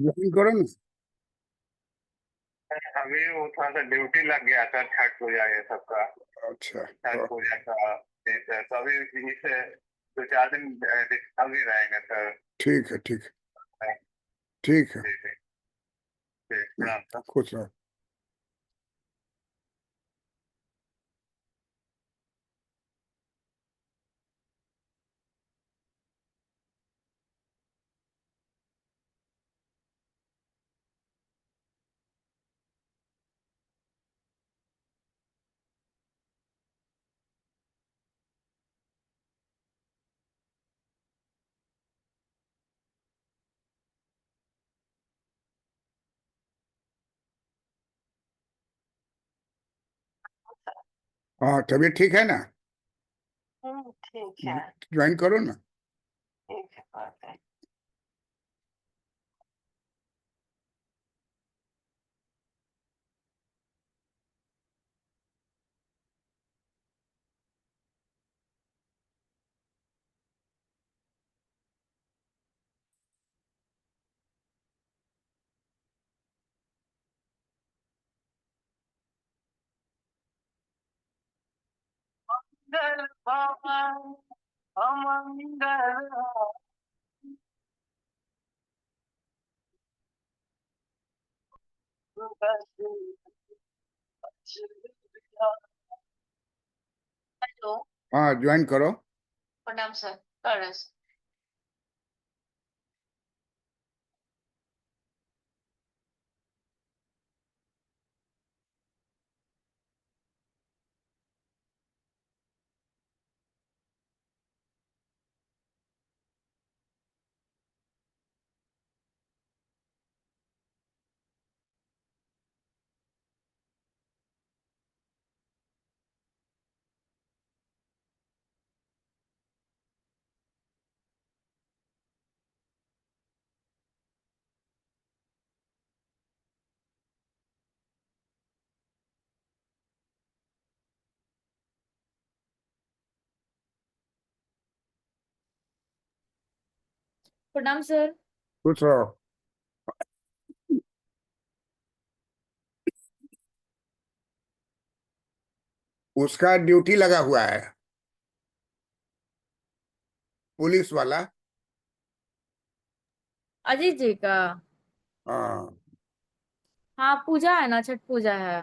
Join करो ना। अभी वो थोड़ा सा ड्यूटी लग गया था, छठ पूजा ये सबका। अच्छा। छठ पूजा का जैसे तो अभी यहीं से 2 4 दिन अभी रहेंगे सर। ठीक है, ठीक है। ठीक है। जी जी। जी प्रणाम सर। खुश रहो। हाँ, तबीयत ठीक है ना? ठीक है। ज्वाइन करो ना। ठीक है, बात है। मंगल भवन अमंगल हेलो। हाँ, ज्वाइन करो। प्रणाम सर। कर रहे हैं। प्रणाम सर। खुश रहो। उसका ड्यूटी लगा हुआ है, पुलिस वाला। अजीत जी का। हाँ। हाँ, पूजा है ना, छठ पूजा है।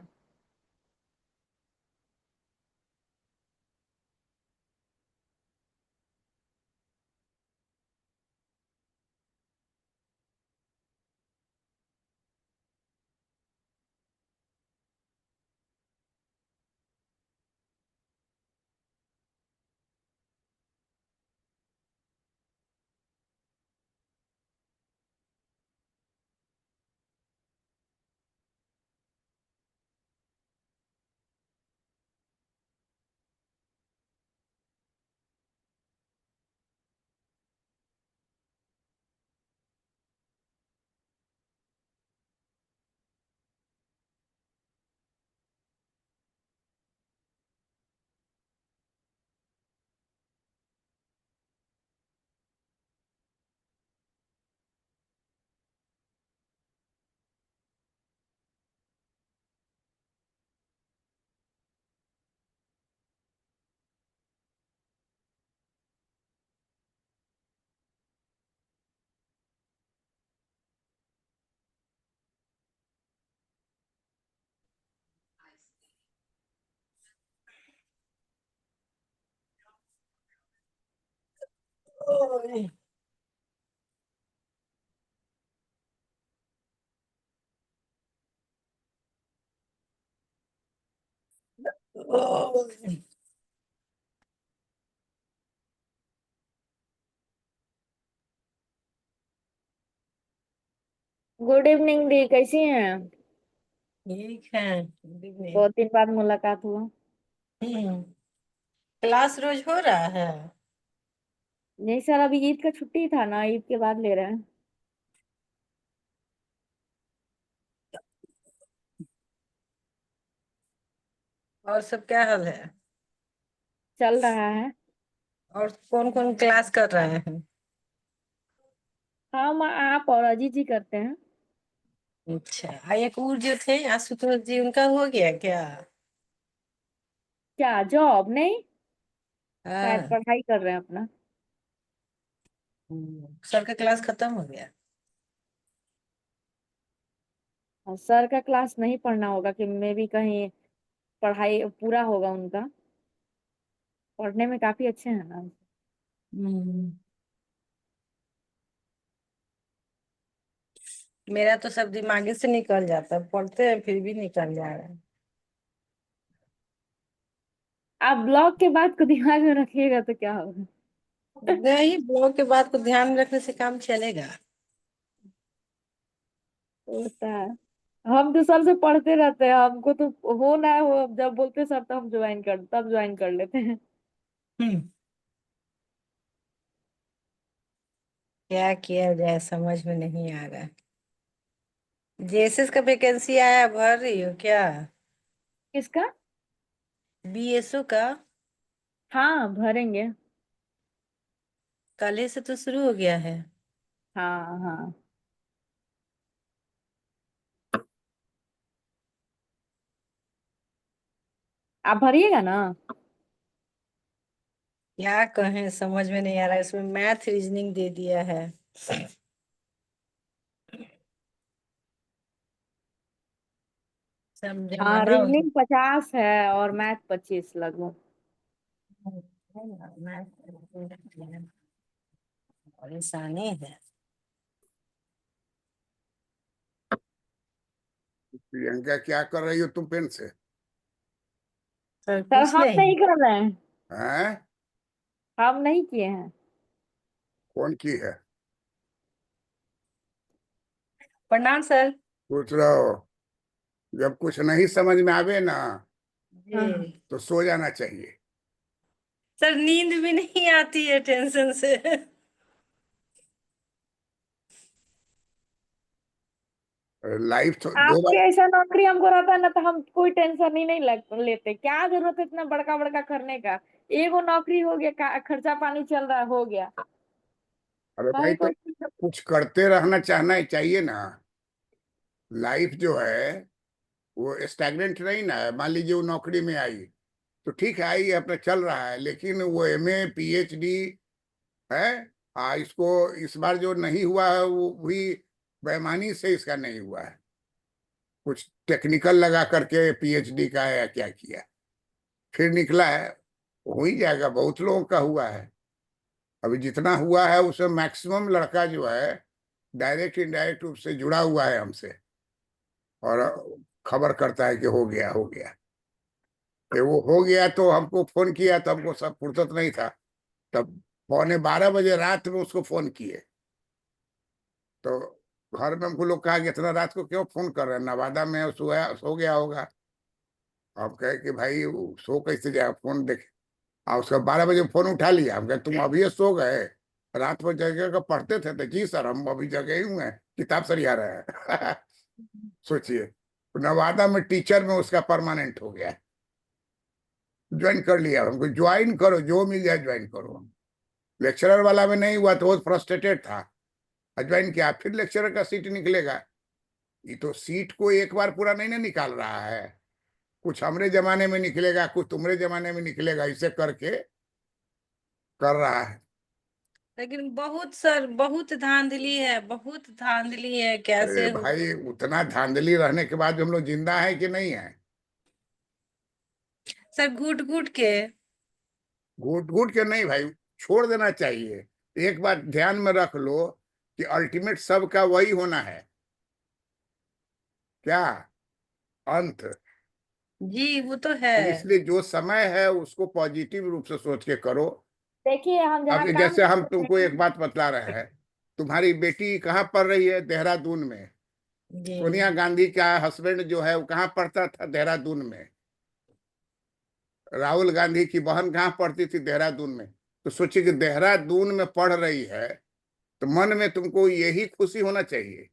ओए, ओए। गुड इवनिंग दी, कैसी हैं? ठीक है, गुड इवनिंग। बहुत दिन बाद मुलाकात हुआ। हम्म। क्लास रोज हो रहा है? नहीं सर, अभी ईद का छुट्टी था ना, ईद के बाद ले रहे हैं। और सब क्या हाल है? चल रहा है। और कौन कौन क्लास कर रहे हैं? हम आप और अजीत जी करते हैं। अच्छा, एक और जो थे आशुतोष जी, उनका हो गया क्या? क्या जॉब नहीं, शायद हाँ। पढ़ाई कर रहे हैं अपना। सर का क्लास खत्म हो गया? और सर का क्लास नहीं पढ़ना होगा कि मे भी कहीं पढ़ाई पूरा होगा उनका। पढ़ने में काफी अच्छे हैं ना। हम्म। मेरा तो सब दिमागे से निकल जाता है, पढ़ते हैं फिर भी निकल जा रहा है। आप ब्लॉग के बात को दिमाग में रखिएगा तो क्या होगा। नहीं, ब्लॉग के बात को ध्यान में रखने से काम चलेगा। होता है। हम तो सर से पढ़ते रहते हैं, हमको तो हो ना हो, जब बोलते हैं सर तो हम ज्वाइन कर लेते हैं। हम्म। क्या किया जाए समझ में नहीं आ रहा। जेएसएस का वैकेंसी आया, भर रही हो क्या? किसका? बीएसओ का। हाँ भरेंगे। कल से तो शुरू हो गया है। हाँ हाँ। आप भरिएगा ना? क्या कहें, समझ में नहीं आ रहा है। इसमें मैथ रीजनिंग दे दिया है। सब हाँ जमाना रीजनिंग 50 है और मैथ 25 लगभग। परेशानी है। प्रियंका क्या कर रही हो तुम पेन से? सर सर कुछ हम नहीं। नहीं कर रहे हैं। हैं? हम नहीं किए हैं। कौन की है? प्रणाम सर। पूछ रहो। जब कुछ नहीं समझ में आवे ना हाँ। जी। तो सो जाना चाहिए। सर नींद भी नहीं आती है टेंशन से। लाइफ तो दो आपके बार। ऐसा नौकरी हमको रहता है ना तो हम कोई टेंशन ही नहीं लेते। क्या जरूरत है इतना बड़का बड़का करने का। एगो नौकरी हो गया, खर्चा पानी चल रहा हो गया। अरे भाई कहीं तो कोई। कुछ करते रहना चाहना ही चाहिए ना। लाइफ जो है वो स्टैग्नेंट नहीं ना है। मान लीजिए वो नौकरी में आई तो ठीक है, आई अपना चल रहा है, लेकिन वो एमए पीएचडी है। इसको इस बार जो नहीं हुआ है वो भी बेईमानी से इसका नहीं हुआ है। कुछ टेक्निकल लगा करके पीएचडी का है या क्या किया, फिर निकला है। हो ही जाएगा, बहुत लोगों का हुआ है। अभी जितना हुआ है उसमें मैक्सिमम लड़का जो है डायरेक्ट इनडायरेक्ट रूप से जुड़ा हुआ है हमसे, और खबर करता है कि हो गया हो गया। तो वो हो गया तो हमको फोन किया तो हमको सब फुर्सत नहीं था। तब 12:15 रात में उसको फोन किए तो घर में हमको लोग कहा कि इतना रात को क्यों फोन कर रहे हैं, नवादा में है, सो गया होगा। हम कहे कि भाई वो सो कैसे जाए, फोन देखे। उसका 12 बजे फोन उठा लिया। हम कहे तुम अभी ये सो गए, रात को जगह का पढ़ते थे? तो जी सर हम अभी जगे ही हुए हैं, किताब सरिया रहे हैं। सोचिए, नवादा में टीचर में उसका परमानेंट हो गया। ज्वाइन कर लिया। हमको ज्वाइन करो, जो मिल जाए ज्वाइन करो। लेक्चरर वाला में नहीं हुआ तो वो फ्रस्ट्रेटेड था, ज्वाइन किया। फिर लेक्चरर का सीट निकलेगा। ये तो सीट को एक बार पूरा नहीं ना निकाल रहा है, कुछ हमरे जमाने में निकलेगा, कुछ तुम्हारे जमाने में निकलेगा, इसे करके कर रहा है। लेकिन बहुत सर, बहुत धांधली है, बहुत धांधली है, अरे कैसे हो। भाई उतना धांधली रहने के बाद हम लोग जिंदा है कि नहीं है? सर घुट घुट के। घूट घूट के नहीं भाई, छोड़ देना चाहिए। एक बात ध्यान में रख लो कि अल्टीमेट सबका वही होना है। क्या? अंत। जी वो तो है। तो इसलिए जो समय है उसको पॉजिटिव रूप से सोच के करो। देखिए हम अब जहाँ काम जैसे हम करते तुमको हैं। एक बात बतला रहे हैं, तुम्हारी बेटी कहाँ पढ़ रही है? देहरादून में। जी। सोनिया गांधी का हस्बैंड जो है वो कहाँ पढ़ता था? देहरादून में। राहुल गांधी की बहन कहाँ पढ़ती थी? देहरादून में। तो सोचिए कि देहरादून में पढ़ रही है, तो मन में तुमको यही खुशी होना चाहिए।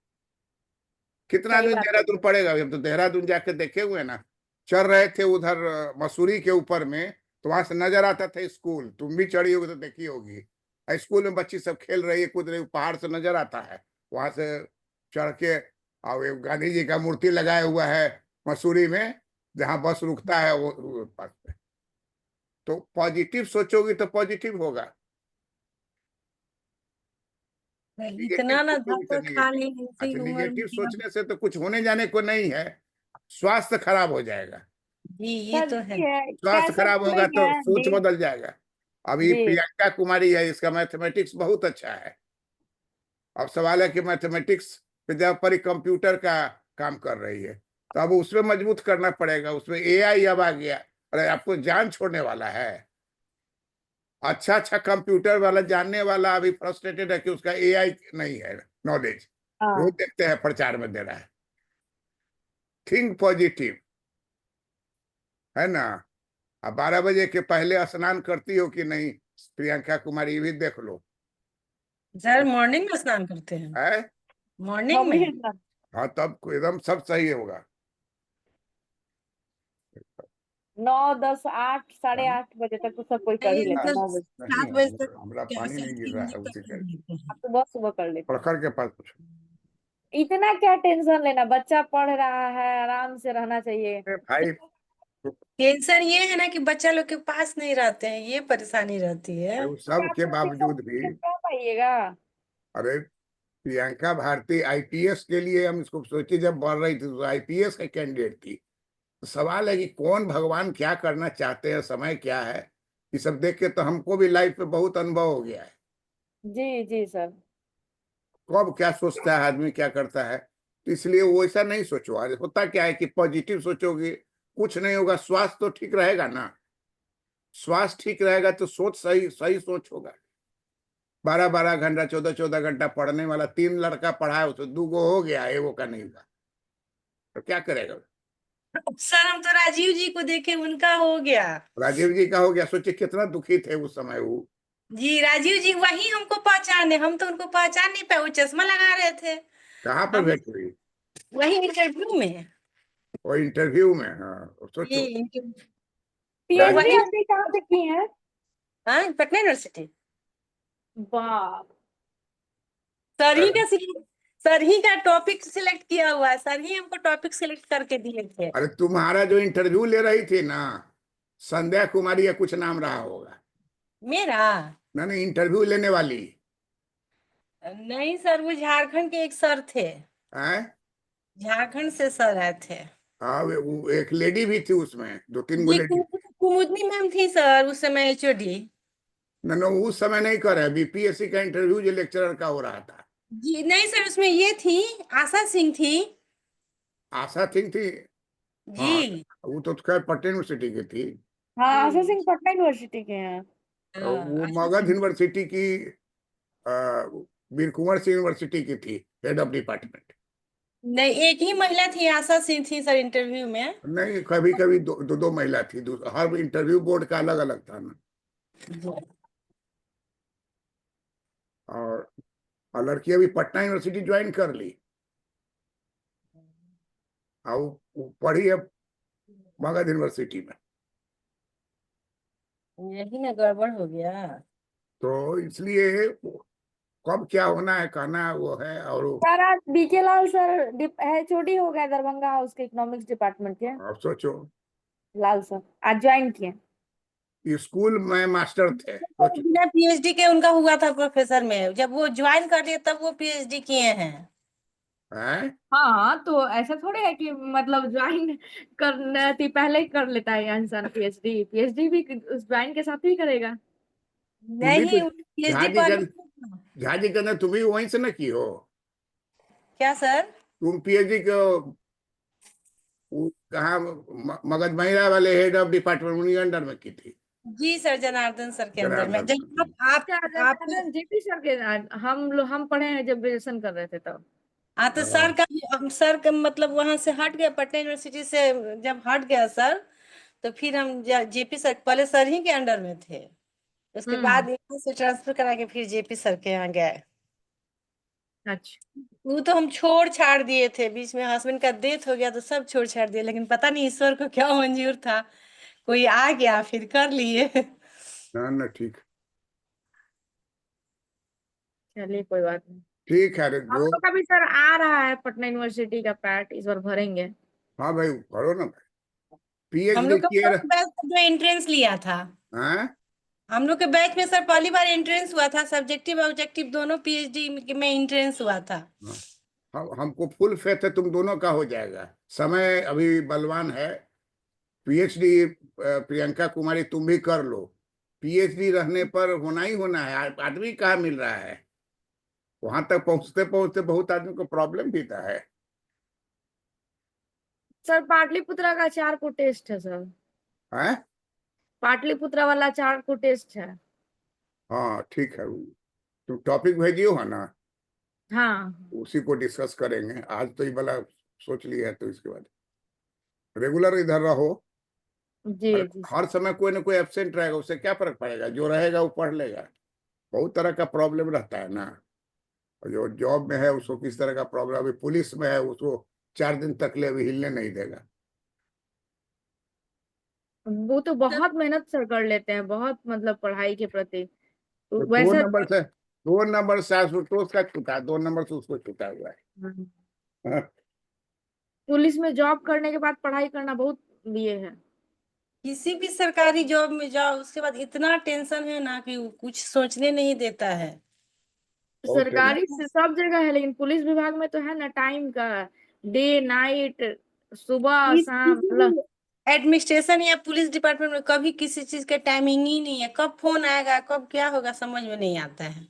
कितना सही आदमी बात है। देहरादून पढ़ेगा? हम तो देहरादून जाके देखे हुए ना। चढ़ रहे थे उधर मसूरी के ऊपर में, तो वहां से नजर आता था स्कूल। तुम भी चढ़ी होगी तो देखी होगी। स्कूल में बच्ची सब खेल रही है, कूद रही है, पहाड़ से नजर आता है वहां से चढ़ के। और ये गांधी जी का मूर्ति लगाया हुआ है मसूरी में, जहाँ बस रुकता है वो पास में। तो पॉजिटिव सोचोगी तो पॉजिटिव होगा, निगेटिव इतना ना सोचोगी तो धक्का खा निगेटिव। ली इसी अच्छा, उम्र में निगेटिव कि अब। सोचने से तो कुछ होने जाने को नहीं है, स्वास्थ्य खराब हो जाएगा। जी ये सर तो है। ये स्वास्थ्य कैसे खराब होगा तो पढ़ेंगे सोच जी? बदल जाएगा। अभी जी प्रियंका कुमारी है, इसका मैथमेटिक्स बहुत अच्छा है। अब सवाल है कि मैथमेटिक्स पे जब पर कंप्यूटर का काम कर रही है, तो अब उसमें मजबूत करना पड़ेगा। उसमें एआई अब आ गया, अरे आपको जान छोड़ने वाला है। अच्छा अच्छा कंप्यूटर वाला जानने वाला अभी फ्रस्ट्रेटेड है कि उसका एआई नहीं है नॉलेज। रोज हाँ देखते हैं प्रचार में दे रहा है। थिंक पॉजिटिव, है ना। अब 12 बजे के पहले स्नान करती हो कि नहीं प्रियंका कुमारी, ये भी देख लो। सर मॉर्निंग में स्नान करते हैं? है। मॉर्निंग हम में? भी सर हाँ, तब एकदम सब सही होगा। 9, 10, 8, साढ़े 8 बजे तक तो सब कोई कर ही नहीं लेता है, मतलब 9 बजे। 7 बजे तक हमारा क्या पानी नहीं गिर 7 रहा है बजे तक उसी कर के। लेते हैं? आप सुबह सुबह कर लेते हैं। प्रखर के पास पूछो। इतना क्या टेंशन लेना, बच्चा पढ़ रहा है, आराम से रहना चाहिए। भाई, टेंशन ये है ना कि बच्चा लोग के पास नहीं रहते हैं, ये परेशानी रहती है। वो सब आप के तो बावजूद भी, कह पाइएगा। अरे प्रियंका भारती आईपीएस के लिए हम इसको सोचे, जब बढ़ रही थी तो आईपीएस का कैंडिडेट थी। तो सवाल है कि कौन भगवान क्या करना चाहते हैं, समय क्या है, ये सब देख के तो हमको भी लाइफ में बहुत अनुभव हो गया है। जी जी सर। कब क्या सोचता है आदमी, क्या करता है। तो इसलिए वो ऐसा नहीं सोचो। अरे होता क्या है कि पॉजिटिव सोचोगे, कुछ नहीं होगा, स्वास्थ्य तो ठीक रहेगा ना। स्वास्थ्य ठीक रहेगा तो सोच सही सही सोच होगा। 12 12 घंटा 14 14 घंटा पढ़ने वाला 3 लड़का पढ़ा है, उसे 2 गो हो गया, एगो का नहीं हुआ, तो क्या करेगा। सर हम तो राजीव जी को देखे, उनका हो गया। राजीव जी का हो गया, सोचिए कितना दुखी थे उस समय वो। जी राजीव जी वही हमको पहचाने, हम तो उनको पहचान नहीं पाए, वो चश्मा लगा रहे थे। कहाँ पर हम भेंट हुई। वही इंटरव्यू में। वो इंटरव्यू में, हाँ ये सोचो। पीएचडी राजीव, वही। आपने कहाँ से की है? हाँ पटना यूनिवर्सिटी। वाह। सर ही का सर ही का टॉपिक सिलेक्ट किया हुआ है, सर ही हमको टॉपिक सिलेक्ट करके दिए थे। अरे तुम्हारा जो इंटरव्यू ले रही थी ना, संध्या कुमारी या कुछ नाम रहा होगा। मेरा? ना नहीं, इंटरव्यू लेने वाली नहीं सर, वो झारखंड के एक सर थे। है। झारखंड से सर आए थे। हाँ, वो एक लेडी भी थी उसमें, 2 3 गो जी लेडी। कुमुदनी मैम थी सर उस समय एचओडी। ना ना, उस समय नहीं करे, बीपीएससी का इंटरव्यू जो लेक्चरर का हो रहा था। जी नहीं सर, उसमें ये थी, आशा सिंह थी। आशा सिंह थी। हाँ, जी। वो तो खैर पटना यूनिवर्सिटी की थी। हाँ आशा जी सिंह पटना यूनिवर्सिटी के हैं। वो आशा मगध सिंह। यूनिवर्सिटी की, अ, वीर कुंवर सिंह यूनिवर्सिटी की थी, हेड ऑफ डिपार्टमेंट। नहीं एक ही महिला थी, आशा सिंह थी सर इंटरव्यू में। नहीं, कभी कभी दो दो, दो महिला थी, हर इंटरव्यू बोर्ड का अलग अलग था ना। और लड़की अभी पटना यूनिवर्सिटी ज्वाइन कर ली, और वो पढ़ी है मगध यूनिवर्सिटी में। यही ना गड़बड़ हो गया। तो इसलिए कब क्या होना है कहना वो है। और सर आज बीके लाल सर एचओडी हो गए दरभंगा हाउस के इकोनॉमिक्स डिपार्टमेंट के। अब सोचो, लाल सर आज ज्वाइन किए। स्कूल में मास्टर थे, सोचो। बिना पीएचडी के उनका हुआ था प्रोफेसर में, जब वो ज्वाइन कर लिए तब वो पीएचडी किए हैं। हैं। हाँ तो ऐसा थोड़ी है कि मतलब ज्वाइन करना थी पहले ही कर लेता है इंसान पीएचडी, पीएचडी भी उस ज्वाइन के साथ ही करेगा। तुम भी तो नहीं झा पीएचडी जी का, पहले। झा जी का तुम भी वहीं से न की हो। क्या सर? तुम पीएचडी को कहाँ, मगध महिला वाले हेड ऑफ डिपार्टमेंट उन्हीं अंडर में की थी। जी सर, जनार्दन सर के अंदर में, जनार्दन जब सर। आप जेपी सर के हम पढ़े हैं जब ग्रेजुएशन कर रहे थे तब। हाँ तो हाँ, सर का मतलब वहां से हट गया, पटना यूनिवर्सिटी से जब हट गया सर, तो फिर हम जेपी सर, पहले सर ही के अंडर में थे, उसके हम्म। बाद यहाँ से ट्रांसफर करा के फिर जेपी सर के यहाँ गए। अच्छा। वो तो हम छोड़ छाड़ दिए थे, बीच में हस्बैंड का डेथ हो गया तो सब छोड़ छाड़ दिए, लेकिन पता नहीं ईश्वर को क्या मंजूर था, कोई आ गया फिर कर लिए। ना ना ठीक। चलिए कोई बात नहीं। ठीक है, हम जो लोग का भी सर आ रहा है पटना यूनिवर्सिटी का पैट, इस बार भरेंगे। हाँ भाई करो ना भाई, हम पीएचडी लोग का किए फर्स्ट बैच जो एंट्रेंस लिया था, हैं। हम लोग के बैच में सर पहली बार एंट्रेंस हुआ था, सब्जेक्टिव ऑब्जेक्टिव दोनों पीएचडी में एंट्रेंस हुआ था। हाँ, हमको फुल फेथ है तुम दोनों का हो जाएगा, समय अभी बलवान है। पीएचडी प्रियंका कुमारी तुम भी कर लो, पीएचडी रहने पर होना ही होना है। आदमी कहाँ मिल रहा है, वहां तक पहुंचते पहुंचते बहुत आदमी को प्रॉब्लम भी था है। सर पाटलिपुत्रा का 4 को टेस्ट है सर, हैं? पाटलिपुत्रा वाला 4 को टेस्ट है। हाँ ठीक है, तुम टॉपिक भेजियो है ना, हाँ उसी को डिस्कस करेंगे। आज तो ये वाला सोच लिया है, तो इसके बाद रेगुलर इधर रहो। जी हर जी हर समय कोई ना कोई एब्सेंट रहेगा, उससे क्या फर्क पड़ेगा, जो रहेगा वो पढ़ लेगा। बहुत तरह का प्रॉब्लम रहता है ना, और जो जॉब में है उसको किस तरह का प्रॉब्लम, अभी पुलिस में है उसको 4 दिन तक ले अभी हिलने नहीं देगा। वो तो बहुत मेहनत सर कर लेते हैं, बहुत मतलब पढ़ाई के प्रति। तो तो वैसा 2 नंबर से आशुतोष का छूटा, 2 नंबर से उसको छूटा हुआ है। हाँ, हाँ, पुलिस में जॉब करने के बाद पढ़ाई करना बहुत ये है। किसी भी सरकारी जॉब में जाओ उसके बाद इतना टेंशन है ना कि वो कुछ सोचने नहीं देता है। बहुत सरकारी से सब जगह है, लेकिन पुलिस विभाग में तो है ना टाइम का, डे नाइट, सुबह शाम किसी मतलब। भी एडमिनिस्ट्रेशन या पुलिस डिपार्टमेंट में कभी किसी चीज का टाइमिंग ही नहीं है, कब फोन आएगा कब क्या होगा समझ में नहीं आता है।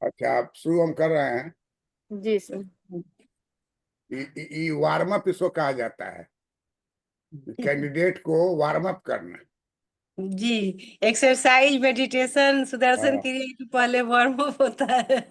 अच्छा, आप शुरू हम कर रहे हैं। जी सर। ये वार्म अप इसको कहा जाता है, कैंडिडेट को वार्म अप करना। जी, एक्सरसाइज मेडिटेशन सुदर्शन हाँ, क्रिया के पहले वार्म अप होता है।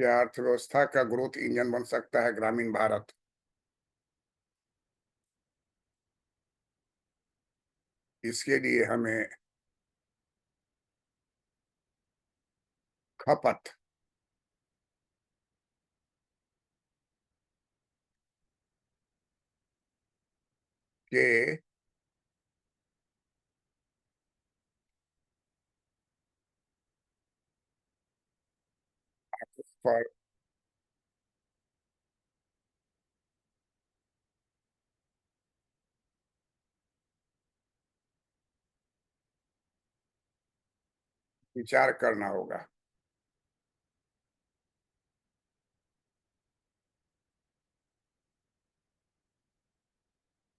क्या अर्थव्यवस्था का ग्रोथ इंजन बन सकता है ग्रामीण भारत? इसके लिए हमें खपत के पर विचार करना होगा।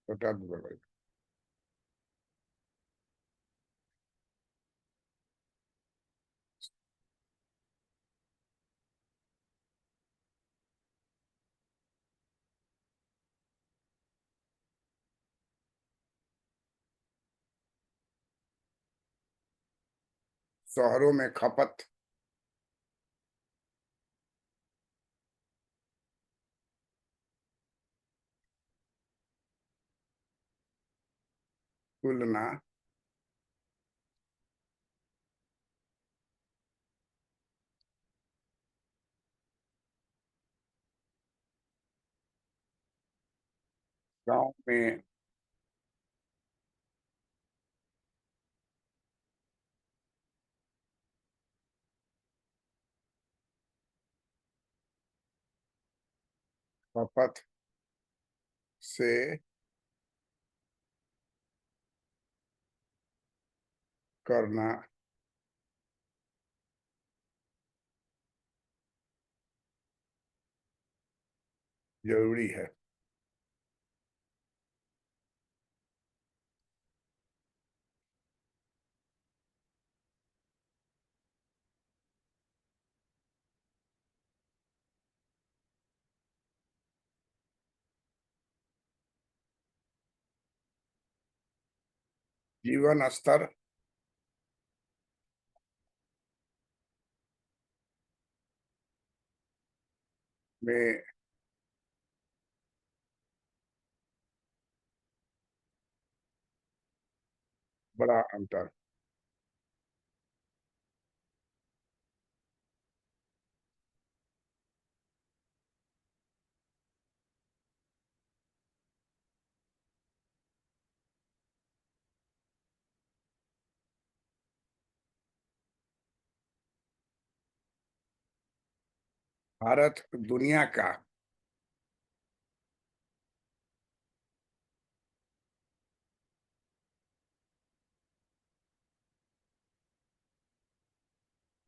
छोटा दुर्बल। शहरों में खपत तुलना गांव में खपत से करना जरूरी है। जीवन स्तर में बड़ा अंतर। भारत दुनिया का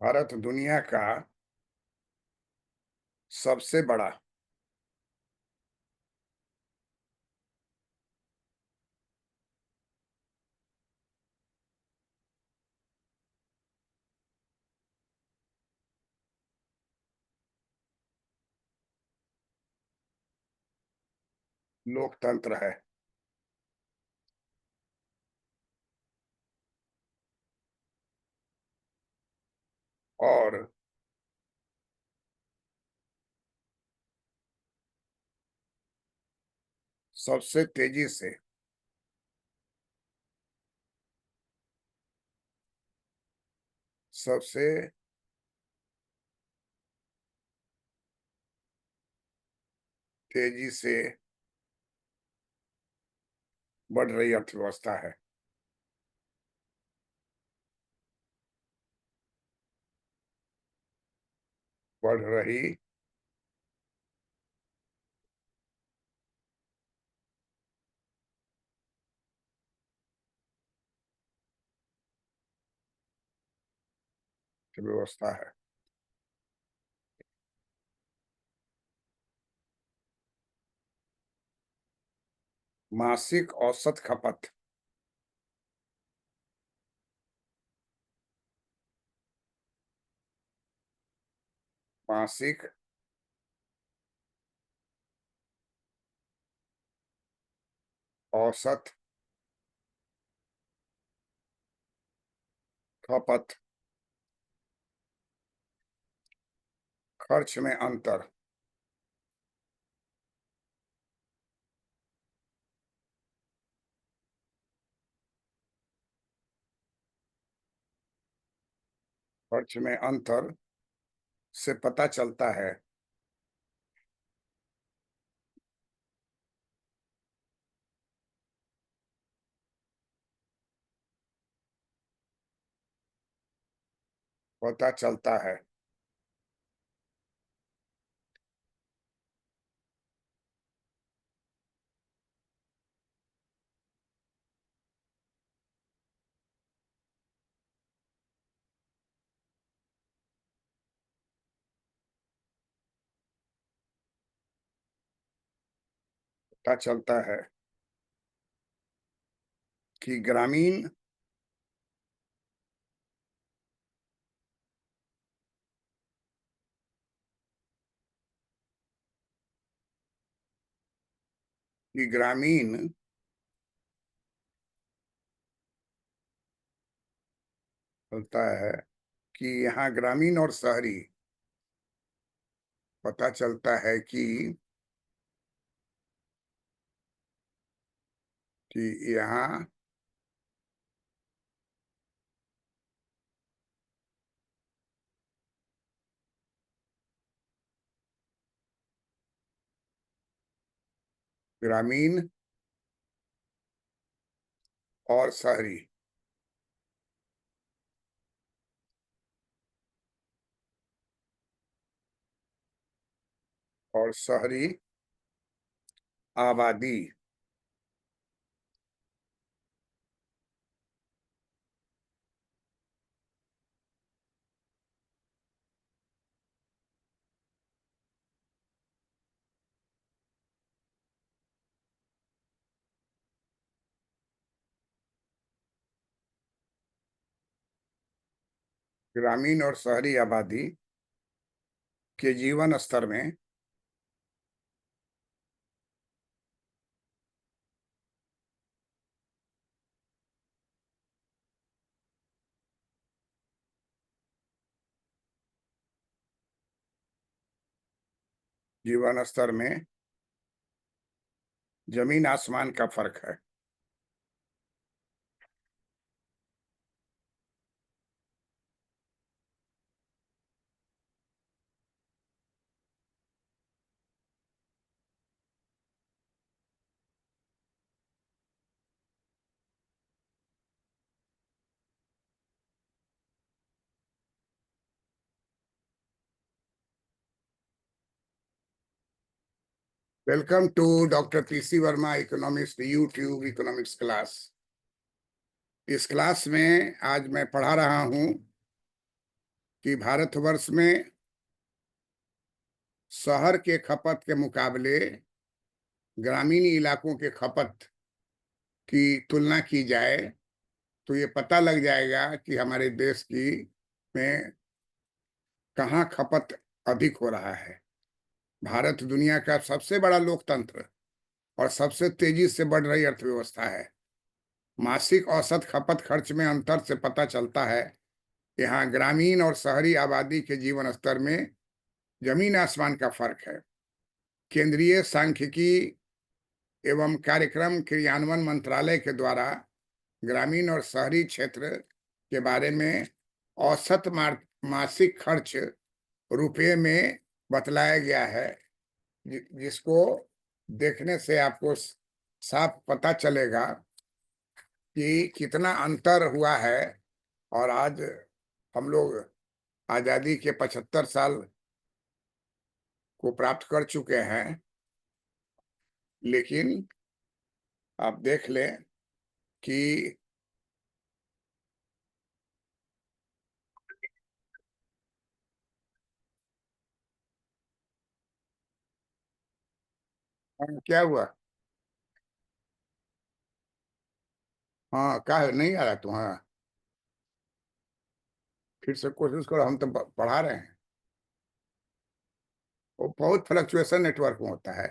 भारत दुनिया का सबसे बड़ा लोकतंत्र है और सबसे सबसे तेजी से बढ़ रही अर्थव्यवस्था है। बढ़ रही व्यवस्था है। मासिक औसत खपत मासिक औसत खपत खर्च में अंतर। खर्च में अंतर से पता चलता है पता चलता है पता चलता है कि ग्रामीण कि ग्रामीण होता है कि यहाँ ग्रामीण और शहरी पता चलता है कि यहाँ ग्रामीण और शहरी आबादी ग्रामीण और शहरी आबादी के जीवन स्तर में जमीन आसमान का फर्क है। Welcome to doctor PC Verma economics YouTube economics class. इस क्लास में आज मैं पढ़ा रहा हूं कि भारतवर्ष में शहर के खपत के मुकाबले ग्रामीण इलाकों के खपत की तुलना की जाए तो ये पता लग जाएगा कि हमारे देश की में कहाँ खपत अधिक हो रहा है। भारत दुनिया का सबसे बड़ा लोकतंत्र और सबसे तेजी से बढ़ रही अर्थव्यवस्था है। मासिक औसत खपत खर्च में अंतर से पता चलता है यहाँ ग्रामीण और शहरी आबादी के जीवन स्तर में जमीन आसमान का फर्क है। केंद्रीय सांख्यिकी एवं कार्यक्रम क्रियान्वयन मंत्रालय के द्वारा ग्रामीण और शहरी क्षेत्र के बारे में औसत मासिक खर्च रुपये में बतलाया गया है, जिसको देखने से आपको साफ पता चलेगा कि कितना अंतर हुआ है। और आज हम लोग आजादी के 75 साल को प्राप्त कर चुके हैं, लेकिन आप देख लें कि क्या हुआ। हाँ, क्या है, नहीं आ रहा तुम्हारा? फिर से कोशिश करो, हम तो पढ़ा रहे हैं। वो बहुत फ्लक्चुएशन नेटवर्क में होता है।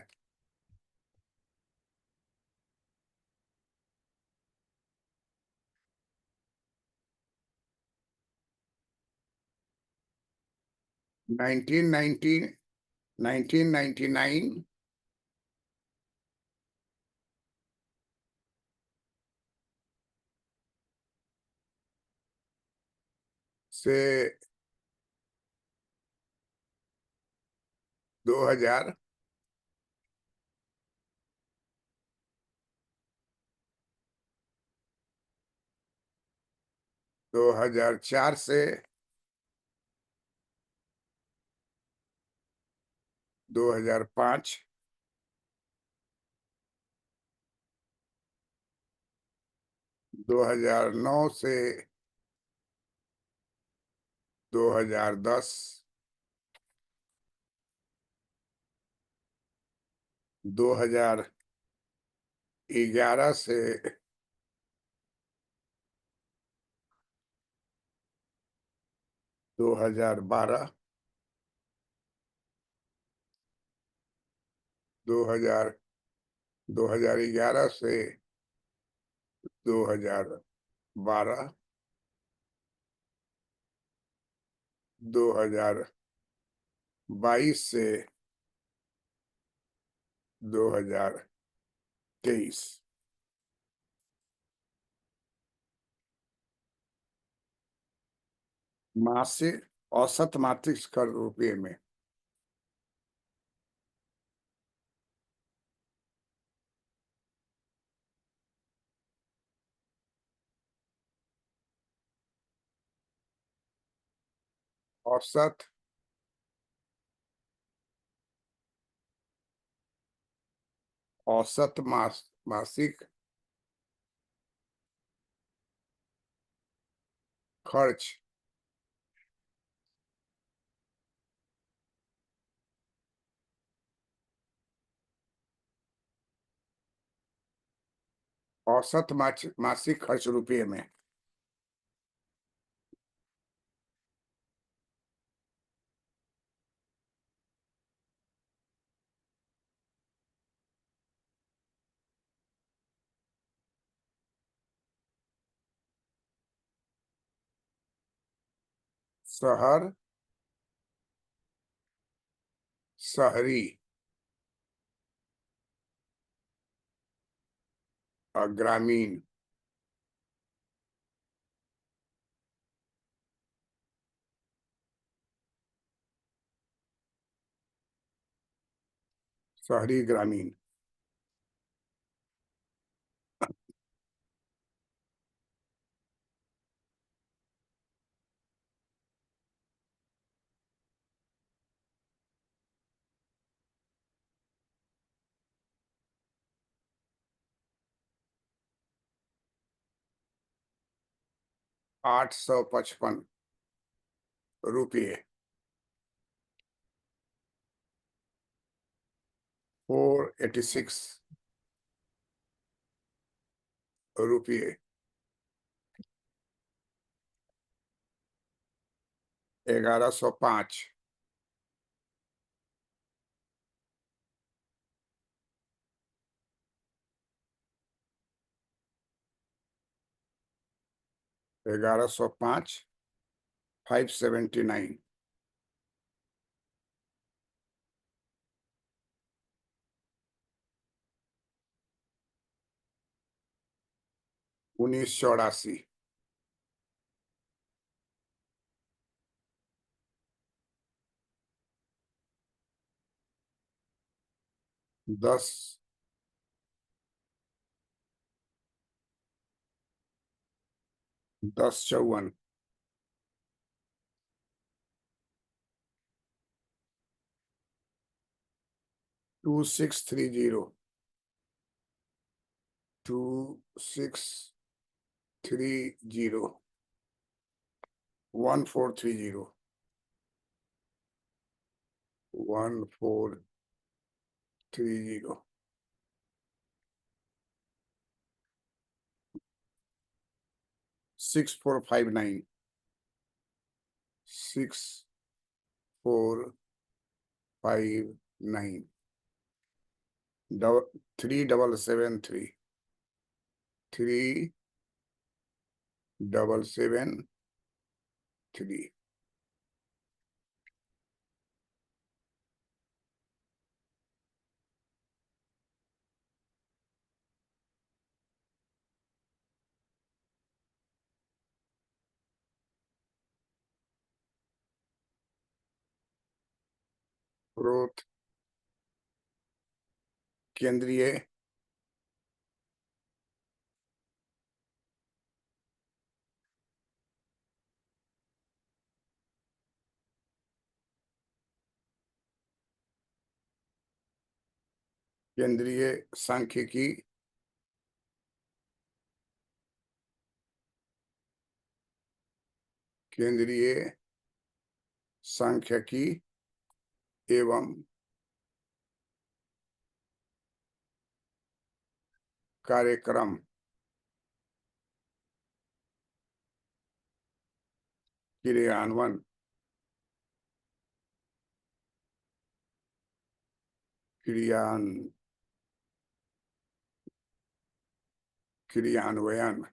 1999 से 2000 2004 से 2005 2009 से 2010 2011 से 2012 2011 से 2012 2022 से 2023 मासिक औसत मासिक कर रुपये में औसत मासिक खर्च औसत मासिक खर्च रुपये में शहरी और ग्रामीण शहरी ग्रामीण 855 रुपये 486 रुपये 1105 1105 579 1984 10 1054 2630 2630 1430 1430 6459 6459 3773 3773 ग्रोथ केंद्रीय केंद्रीय सांख्यिकी केंद्रीय सांख्यिकी एवं कार्यक्रम क्रियान्वयन क्रियान्वयन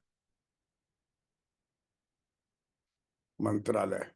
मंत्रालय।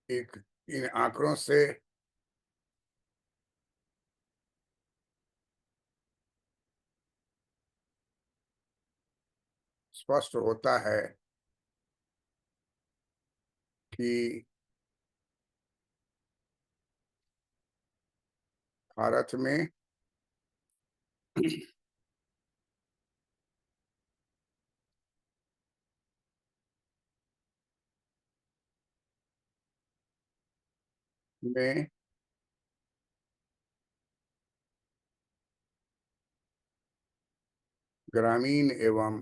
इन आंकड़ों से स्पष्ट होता है कि भारत में में ग्रामीण एवं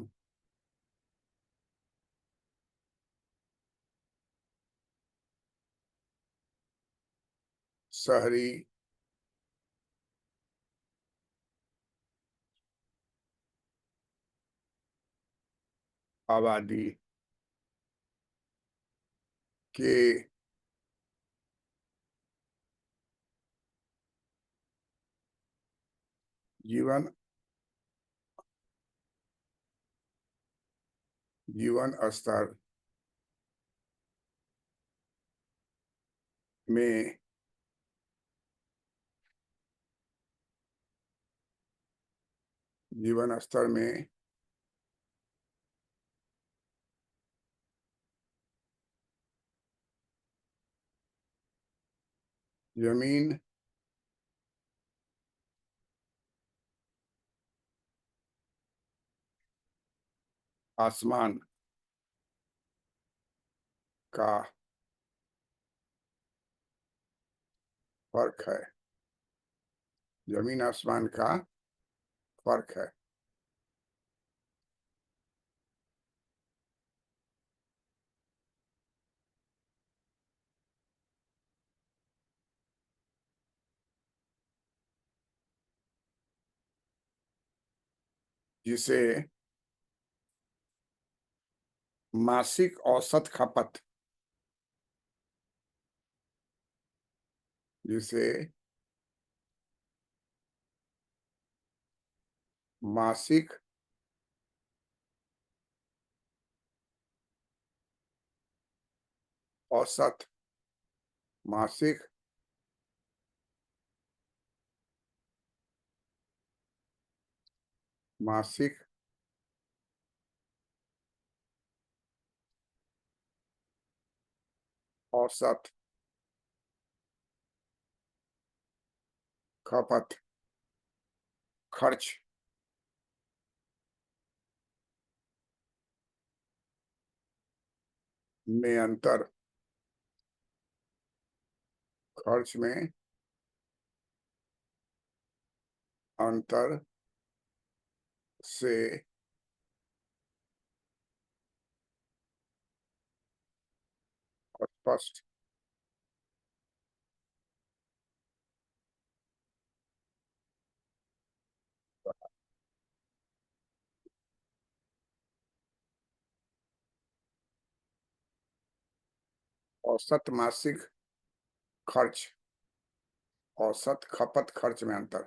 शहरी आबादी के जीवन स्तर में जमीन आसमान का फर्क है। जमीन आसमान का फर्क है। जिसे मासिक औसत खपत जिसे मासिक औसत मासिक मासिक औसत खपत खर्च में अंतर खर्च में अंतर से स्पष्ट औसत मासिक खर्च, औसत खपत खर्च में अंतर,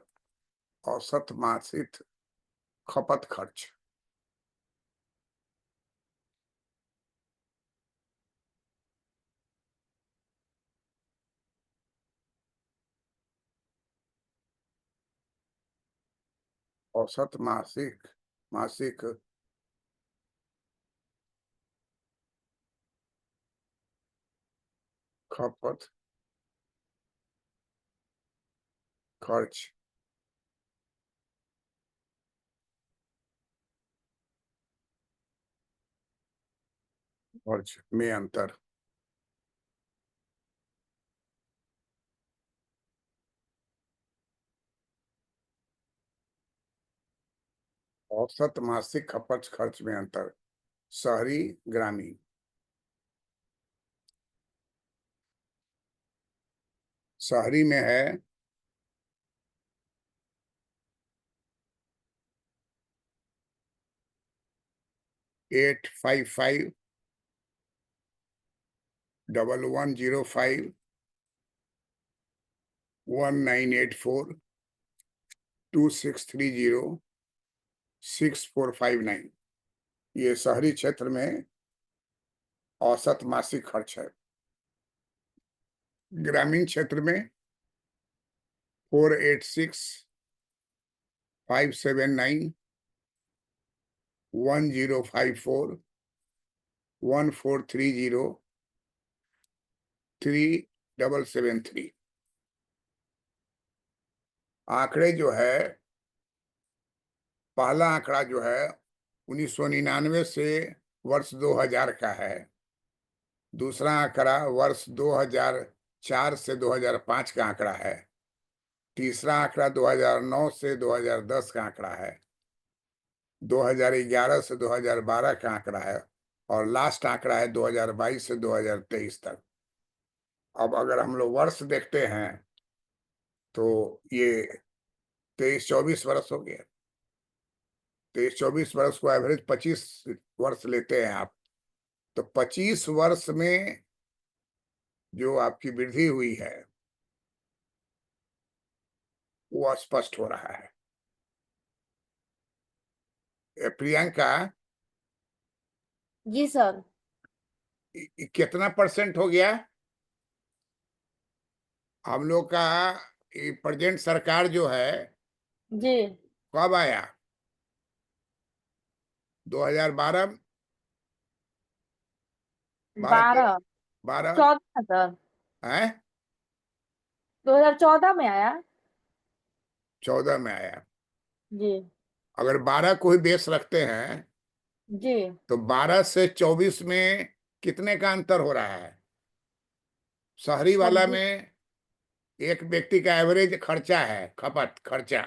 औसत मासिक खपत खर्च, औसत मासिक मासिक खपत खर्च, खर्च में अंतर, औसत मासिक खपत खर्च में अंतर, शहरी ग्रामीण। शहरी में है 855 1105 1984 2630 6459। ये शहरी क्षेत्र में औसत मासिक खर्च है। ग्रामीण क्षेत्र में 486 579 1054 1430 3773। आंकड़े जो है, पहला आंकड़ा जो है 1999 से वर्ष 2000 का है। दूसरा आंकड़ा वर्ष 2004 से 2005 का आंकड़ा है। तीसरा आंकड़ा 2009 से 2010 का आंकड़ा है। 2011 से 2012 का आंकड़ा है और लास्ट आंकड़ा है 2022 से 2023 तक। अब अगर हम लोग वर्ष देखते हैं तो ये 23-24 वर्ष हो गया। 23-24 वर्ष को एवरेज 25 वर्ष लेते हैं आप, तो 25 वर्ष में जो आपकी वृद्धि हुई है वो स्पष्ट हो रहा है। प्रियंका, जी सर। कितना परसेंट हो गया हम लोग का? ये प्रेजेंट सरकार जो है जी। कब आया? 2012, 12, 12, 12 14 सर। है, 2014 में आया। 14 में आया। जी। अगर 12 को ही बेस रखते हैं जी। तो 12 से 24 में कितने का अंतर हो रहा है? शहरी वाला 26। में एक व्यक्ति का एवरेज खर्चा है, खपत खर्चा,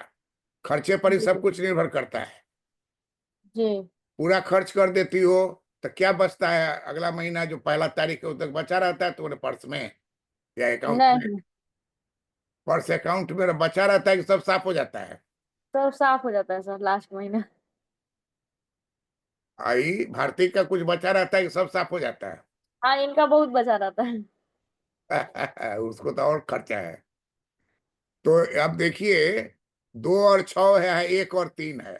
खर्चे पर ही सब जी। कुछ निर्भर करता है। जी। पूरा खर्च कर देती हो तो क्या बचता है? अगला महीना जो पहला तारीख है तक बचा रहता है तुम्हारे पर्स में या अकाउंट में? नहीं, पर्स अकाउंट में बचा रहता है कि सब साफ हो जाता है? सब साफ हो जाता है सर लास्ट महीना। आई भारतीय का कुछ बचा रहता है कि सब साफ हो जाता हाँ, इनका बहुत बचा रहता है। है? उसको तो और खर्चा है। तो अब देखिए, 2 और 6 है, 1 और 3 है।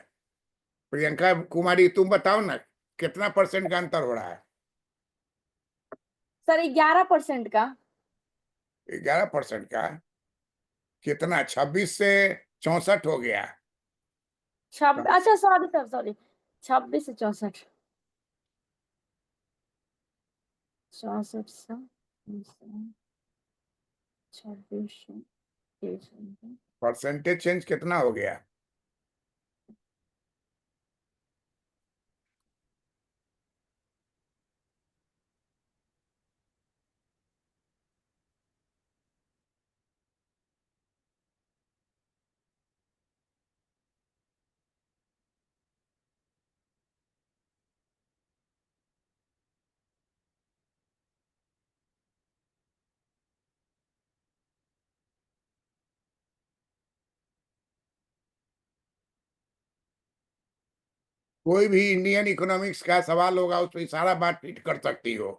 प्रियंका कुमारी, तुम बताओ ना कितना परसेंट का अंतर हो रहा है? सर 11% का। 11% का? कितना? 26 से 64 हो गया। अच्छा सॉरी सर, सॉरी। 26 से 64। 64 से 26 से परसेंटेज चेंज कितना हो गया? कोई भी इंडियन इकोनॉमिक्स का सवाल होगा उस पर सारा बात फिट कर सकती हो।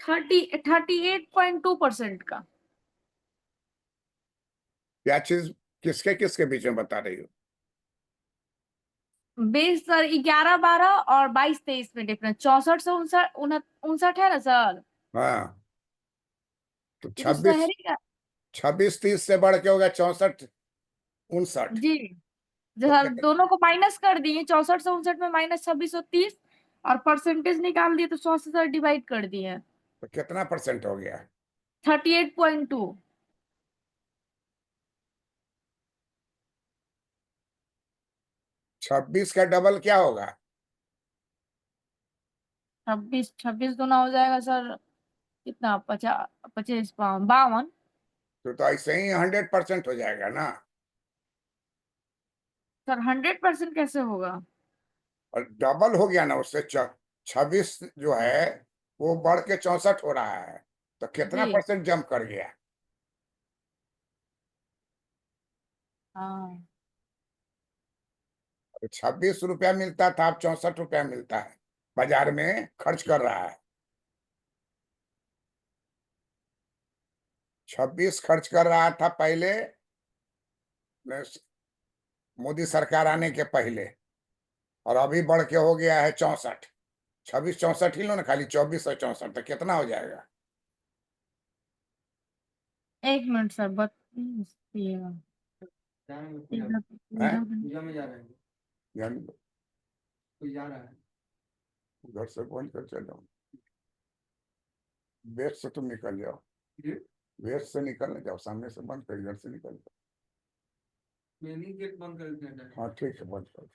38.2% का। क्या चीज किसके किसके बीच में बता रही हो? 20 सर 11 12 और 22 23 में डिफरेंस 64 से 59 है ना सर। हाँ, तो ये तो 26 शहरी का। 26 30 से बढ़ के हो गया 64 59। जी तो सर कितना दोनों को माइनस कर दिए 64 से 59 में माइनस 26 और 30 और परसेंटेज निकाल दिए तो 100 से सर डिवाइड कर दिए तो कितना परसेंट हो गया? 38.2। 26 का डबल क्या होगा? 26 26 गुना हो जाएगा सर कितना 50 25 52। तो ऐसे ही 100% हो जाएगा ना। सर 100% कैसे होगा? और डबल हो गया ना उससे 26 जो है वो बढ़ के 64 हो रहा है, तो कितना जी परसेंट जंप कर गया? हाँ 26 रुपया मिलता था, अब 64 रुपया मिलता है, बाजार में खर्च कर रहा है। 26 खर्च कर रहा था पहले, मोदी सरकार आने के पहले, और अभी बढ़ के हो गया है 64। 26 64 ही लो ना, खाली 24 और 64, तो कितना हो जाएगा? एक मिनट सर हैं? पूजा में जा रहे हैं, यानी कोई जा रहा है। घर से बंद कर चल जाओ, बेड से तुम निकल जाओ, जी, बेड से निकलने जाओ, सामने से बंद कर, घर से निकल जाओ। मैंने गेट बंद कर दिया। हाँ ठीक है, बंद कर।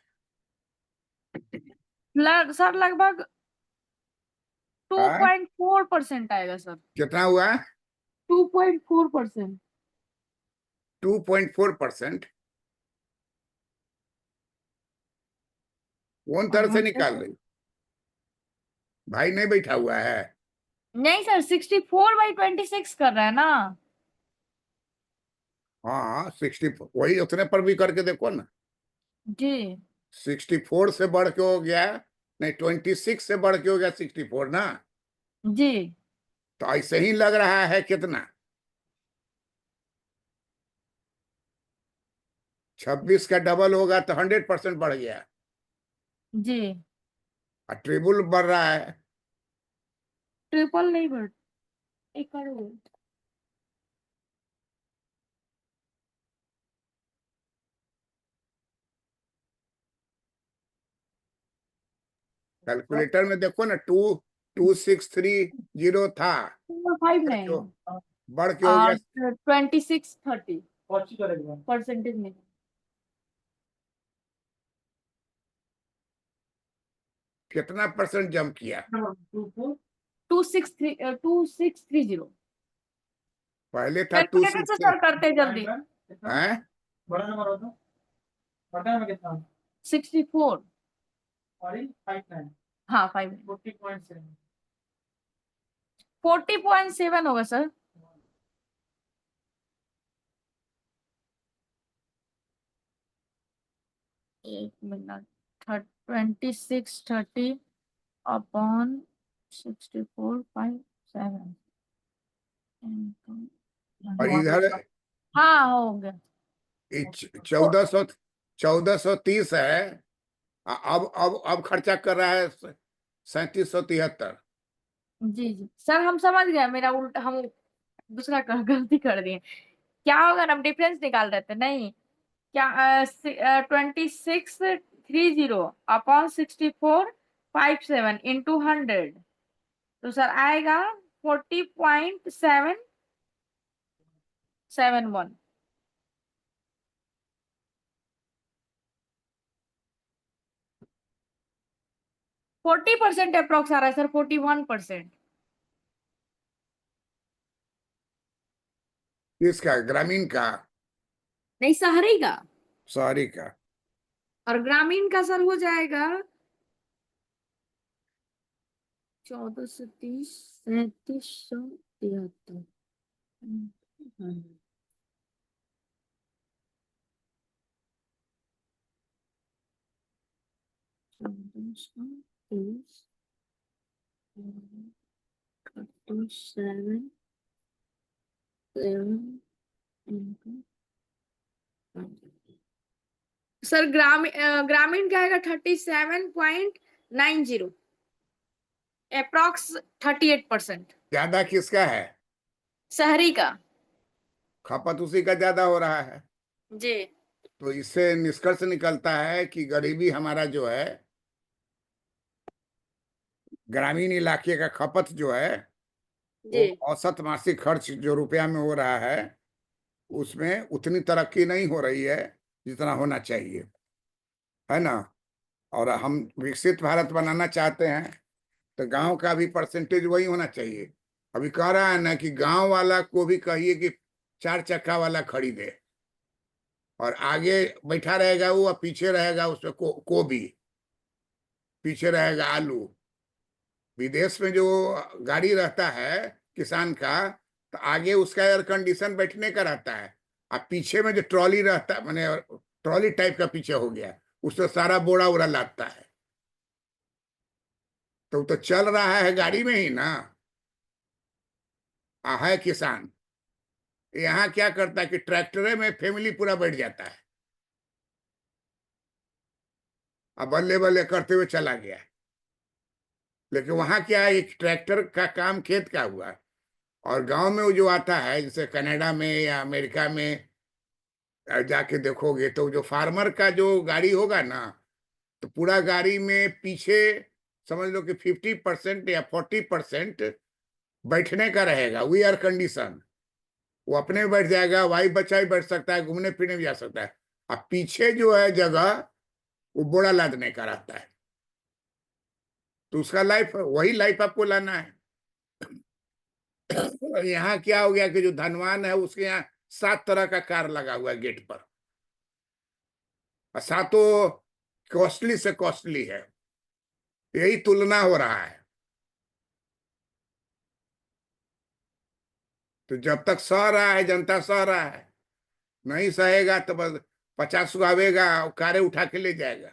सर लगभग हाँ? 2.4% आएगा सर। कितना हुआ? 2.4%। 2.4%? कौन तरह से निकाल रही? भाई नहीं बैठा हुआ है? नहीं सर 64/26 कर रहा है ना। हाँ 64, वही उतने पर भी करके देखो ना। जी 64 से बढ़ के हो गया, नहीं 26 से बढ़ के हो गया 64 ना। जी तो ऐसे ही लग रहा है कितना? 26 का डबल होगा तो 100% बढ़ गया, जी और ट्रिपल बढ़ रहा है। ट्रिपल नहीं बढ़ एक करोड़। कैलकुलेटर में देखो ना, 22630 था, 5 बढ़ के नहीं बढ़ के हो गया। और 2630 परसेंटेज में कितना परसेंट जंप किया? 2630। पहले था टू कैलकुलेटर से सिक्स सर करते जल्दी। है। बड़ा नंबर होता बड़ा नंबर कितना 64। और 59 हाँ 5 40.7 40.7 होगा सर। एक मिनट 2630 अपॉन 64.7। और इधर हाँ हो गया। 1430 है। अब खर्चा कर रहा है 3773। जी जी सर हम समझ गए मेरा उल्टा हम दूसरा गलती कर दिए। क्या होगा ना हम डिफरेंस निकाल रहे थे नहीं क्या 2630 अपॉन 64.7 इंटू 100 तो सर आएगा 40.771। 40% अप्रोक्स आ रहा है सर 41%। इसका ग्रामीण का, नहीं शहरी का शहरी का। और ग्रामीण का सर हो जाएगा 1430 3773। 7 7 सर ग्रामीण का आएगा 37.90 अप्रॉक्स 38%। ज्यादा किसका है? शहरी का। खपत उसी का ज्यादा हो रहा है। जी तो इससे निष्कर्ष निकलता है कि गरीबी हमारा जो है, ग्रामीण इलाके का खपत जो है, वो जी औसत मासिक खर्च जो रुपया में हो रहा है, उसमें उतनी तरक्की नहीं हो रही है जितना होना चाहिए, है ना। और हम विकसित भारत बनाना चाहते हैं तो गांव का भी परसेंटेज वही होना चाहिए। अभी कह रहा है ना कि गांव वाला को भी कहिए कि 4 चक्का वाला खरीदे, और आगे बैठा रहेगा वो और पीछे रहेगा उसमें गोभी, पीछे रहेगा आलू। विदेश में जो गाड़ी रहता है किसान का, तो आगे उसका एयर कंडीशन बैठने का रहता है, और पीछे में जो ट्रॉली रहता है, माने ट्रॉली टाइप का पीछे हो गया, उससे सारा बोरा उड़ा लाता है। तो चल रहा है गाड़ी में ही ना। है किसान यहाँ क्या करता है कि ट्रैक्टरे में फैमिली पूरा बैठ जाता है, अब बल्ले बल्ले करते हुए चला गया। लेकिन वहां क्या है, एक ट्रैक्टर का काम खेत का हुआ, और गांव में वो जो आता है, जैसे कनाडा में या अमेरिका में जाके देखोगे तो जो फार्मर का जो गाड़ी होगा ना, तो पूरा गाड़ी में पीछे समझ लो कि 50% या 40% बैठने का रहेगा, वी एयर कंडीशन। वो अपने में बैठ जाएगा, वाइफ बच्चा भी बैठ सकता है, घूमने फिरने भी जा सकता है। अब पीछे जो है जगह, वो बोरा लादने का रहता है। तो उसका लाइफ, वही लाइफ आपको लाना है। और यहाँ क्या हो गया कि जो धनवान है उसके यहाँ 7 तरह का कार लगा हुआ है गेट पर, और सातों कॉस्टली से कॉस्टली है। यही तुलना हो रहा है। तो जब तक सह रहा है, जनता सह रहा है, नहीं सहेगा तो बस 50 को आवेगा और कारें उठा के ले जाएगा।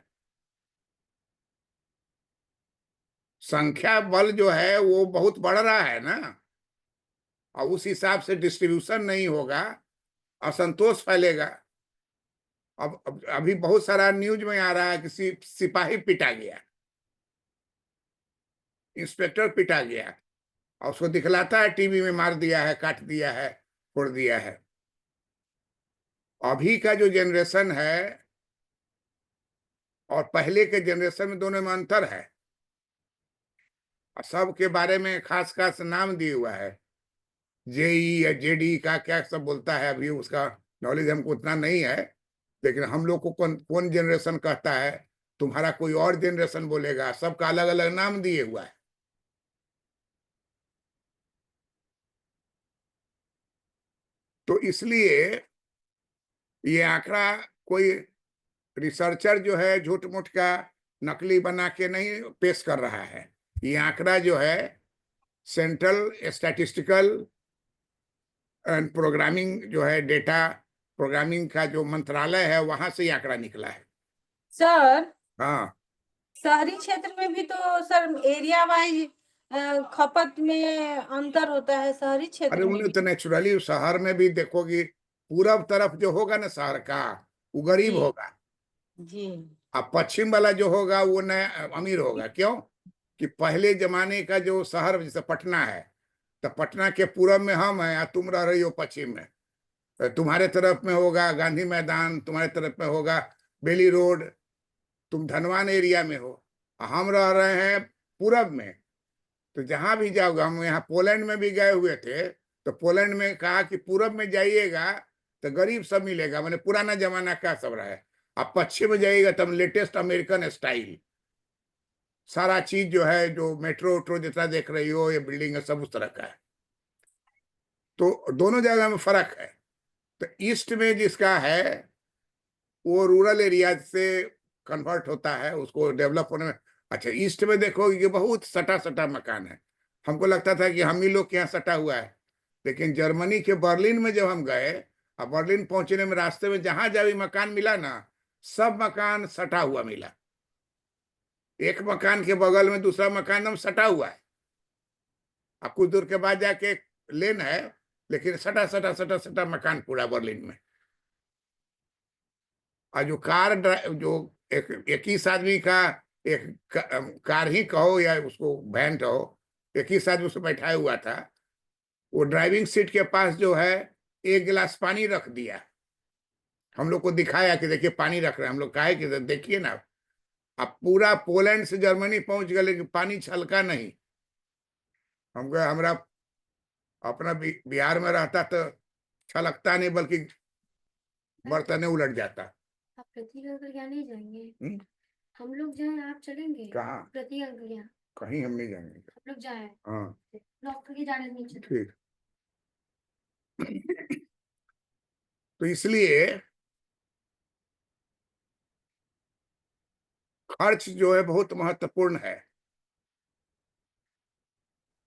संख्या बल जो है वो बहुत बढ़ रहा है ना, और उस हिसाब से डिस्ट्रीब्यूशन नहीं होगा, असंतोष फैलेगा। अब अभी बहुत सारा न्यूज में आ रहा है कि सिपाही पिटा गया, इंस्पेक्टर पिटा गया, और उसको दिखलाता है टीवी में, मार दिया है, काट दिया है, फोड़ दिया है। अभी का जो जनरेशन है और पहले के जनरेशन में, दोनों में अंतर है। और सबके बारे में खास खास नाम दिए हुआ है, जेई या जेडी का क्या सब बोलता है, अभी उसका नॉलेज हमको उतना नहीं है। लेकिन हम लोग को कौन कौन जनरेशन कहता है, तुम्हारा कोई और जनरेशन बोलेगा, सबका अलग अलग नाम दिए हुआ है। तो इसलिए ये आंकड़ा कोई रिसर्चर जो है झूठ मूठ का नकली बना के नहीं पेश कर रहा है। ये आंकड़ा जो है सेंट्रल स्टैटिस्टिकल एंड प्रोग्रामिंग जो है, डेटा प्रोग्रामिंग का जो मंत्रालय है, वहां से ये आंकड़ा निकला है। सर हाँ, शहरी क्षेत्र में भी तो सर एरिया वाइज खपत में अंतर होता है, शहरी अरे क्षेत्र में उन्हें भी। तो नेचुरली शहर में भी देखोगी, पूरब तरफ जो होगा ना शहर का, वो गरीब जी होगा, जी अब पश्चिम वाला जो होगा वो नया अमीर होगा। क्यों? कि पहले जमाने का जो शहर जैसे पटना है, तो पटना के पूरब में हम हैं और तुम रह रही हो पश्चिम में। तो तुम्हारे तरफ में होगा गांधी मैदान, तुम्हारे तरफ में होगा बेली रोड, तुम धनवान एरिया में हो, और हम रह रहे हैं पूरब में। तो जहां भी जाओगे, हम यहाँ पोलैंड में भी गए हुए थे, तो पोलैंड में कहा कि पूरब में जाइएगा तो गरीब सब मिलेगा, मैंने पुराना जमाना का सब रहा है। आप पश्चिम में जाइएगा तब लेटेस्ट अमेरिकन स्टाइल, सारा चीज जो है, जो मेट्रो वेट्रो जितना देख रही हो, ये बिल्डिंग है, सब उस तरह का है। तो दोनों जगह में फर्क है। तो ईस्ट में जिसका है वो रूरल एरिया से कन्वर्ट होता है, उसको डेवलप होने में। अच्छा, ईस्ट में देखोगे कि बहुत सटा सटा मकान है। हमको लगता था कि हम ही लोग के यहाँ सटा हुआ है, लेकिन जर्मनी के बर्लिन में जब हम गए, और बर्लिन पहुंचने में रास्ते में जहां जहाँ भी मकान मिला ना, सब मकान सटा हुआ मिला। एक मकान के बगल में दूसरा मकान एकदम सटा हुआ है। अब कुछ दूर के बाद जाके लेन है, लेकिन सटा सटा सटा सटा मकान पूरा बर्लिन में। और जो जो एक ही आदमी का एक कार ही कहो या उसको वैन कहो, एक ही आदमी उसको बैठाया हुआ था, वो ड्राइविंग सीट के पास जो है एक गिलास पानी रख दिया। हम लोग को दिखाया कि देखिए पानी रख रहे हैं। हम लोग कहा कि देखिए ना, अब पूरा पोलैंड से जर्मनी पहुंच गए लेकिन पानी छलका नहीं। हम कहे हमरा अपना बिहार में रहता तो छलकता नहीं बल्कि बर्तने उलट जाता। आप प्रतीक अंकल यहाँ नहीं जाएंगे? हम्म? हम लोग जाएं, आप चलेंगे? कहाँ? प्रतीक अंकल यहाँ कहीं हम नहीं जाएंगे। आप लोग जाएं, हाँ डॉक्टर के जाने नहीं चले। ठीक। तो इसलिए खर्च जो है बहुत महत्वपूर्ण है।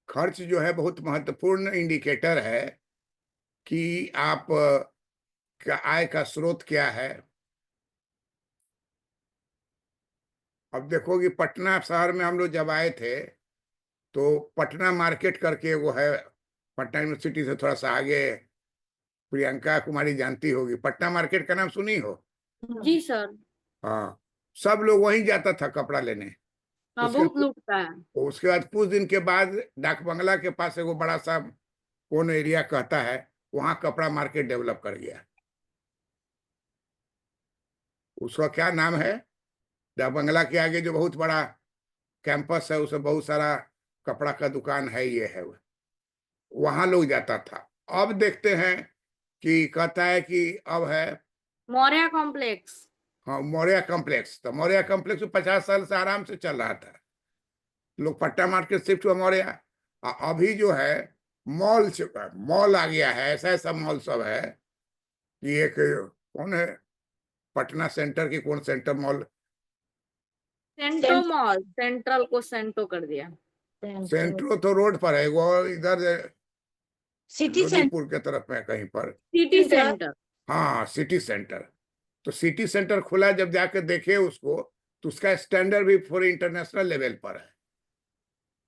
खर्च जो है बहुत महत्वपूर्ण इंडिकेटर है कि आप का आय का स्रोत क्या है। अब देखो कि पटना शहर में हम लोग जब आए थे तो पटना मार्केट करके वो है, पटना यूनिवर्सिटी से थोड़ा सा आगे, प्रियंका कुमारी जानती होगी, पटना मार्केट का नाम सुनी हो? जी सर। हाँ, सब लोग वहीं जाता था कपड़ा लेने। हाँ, उसके बहुत लूटता है। उसके बाद कुछ दिन के बाद डाक बंगला के पास एगो बड़ा सा कौन एरिया कहता है, वहां कपड़ा मार्केट डेवलप कर गया। उसका क्या नाम है? डाक बंगला के आगे जो बहुत बड़ा कैंपस है, उसमें बहुत सारा कपड़ा का दुकान है, ये है, वहां लोग जाता था। अब देखते हैं कि कहता है कि अब है मौर्य कॉम्प्लेक्स। हाँ मौर्य कॉम्प्लेक्स। तो मौर्य कॉम्प्लेक्स 50 साल से आराम से चल रहा था। लोग पट्टा मार्केट शिफ्ट हुआ मौर्य। अभी जो है मॉल आ गया है, ऐसा ऐसा मॉल सब है कि एक कौन है, पटना सेंटर की कौन सेंटर मॉल, सेंट्रो मॉल, सेंट्रल को सेंटो कर दिया। सेंट्रो तो रोड पर है, वो इधर सिटी सेंटर, लोधीपुर के तरफ में कहीं पर। City centre. हाँ सिटी सेंटर। तो सिटी सेंटर खुला, जब जाकर देखे उसको तो उसका स्टैंडर्ड भी पूरे इंटरनेशनल लेवल पर है।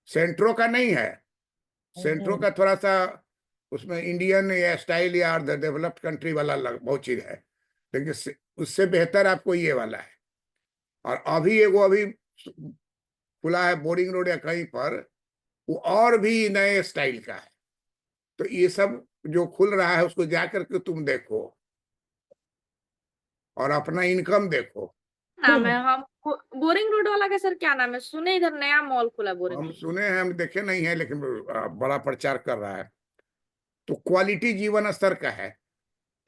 सेंट्रो का नहीं है। सेंट्रो का थोड़ा सा उसमें इंडियन या स्टाइल या डेवलप्ड कंट्री वाला बहुत चीज है, लेकिन उससे बेहतर आपको ये वाला है। और अभी खुला है बोरिंग रोड या कहीं पर, वो और भी नए स्टाइल का है। तो ये सब जो खुल रहा है उसको जाकर के तुम देखो और अपना इनकम देखो। नाम है हम बोरिंग रोड वाला का सर क्या नाम है? सुने इधर नया मॉल खुला बोरिंग हम रोड। सुने हैं, हम देखे नहीं है, लेकिन बड़ा प्रचार कर रहा है। तो क्वालिटी जीवन स्तर का है।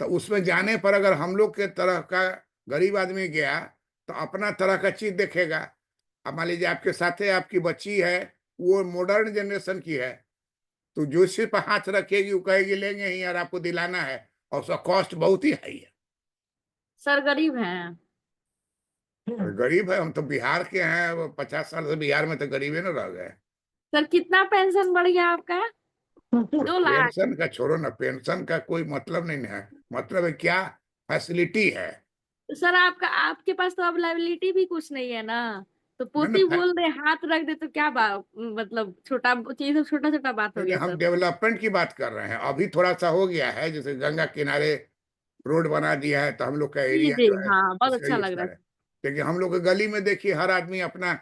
तो उसमें जाने पर अगर हम लोग के तरह का गरीब आदमी गया तो अपना तरह का चीज देखेगा। अब मान लीजिए आपके साथ आपकी बच्ची है, वो मॉडर्न जनरेशन की है, तो जो सिर्फ हाथ रखेगी वो कहेगी लेंगे ही, और आपको दिलाना है, और उसका कॉस्ट बहुत ही हाई है। सर गरीब हैं। गरीब है, हम तो बिहार के हैं, 50 साल से बिहार में तो गरीबे न रह गए। सर कितना पेंशन बढ़ गया आपका? 2 लाख। पेंशन का छोड़ो ना, पेंशन का कोई मतलब नहीं है। मतलब है क्या फैसिलिटी है। तो सर आपके पास तो अब लाइबिलिटी भी कुछ नहीं है ना। तो ना पोती ना, बोल दे, हाथ रख दे तो क्या बात, मतलब छोटा चीज, छोटा छोटा बात हो नहीं, गया हम सर। डेवलपमेंट की बात कर रहे हैं। अभी थोड़ा सा हो गया है, जैसे गंगा किनारे रोड बना दिया है, तो हम लोग का जी एरिया जी, जो है हाँ बहुत उसका अच्छा यूज लग कर रहा रहे है। हैं। लेकिन हम लोग के गली में देखिए, हर आदमी अपना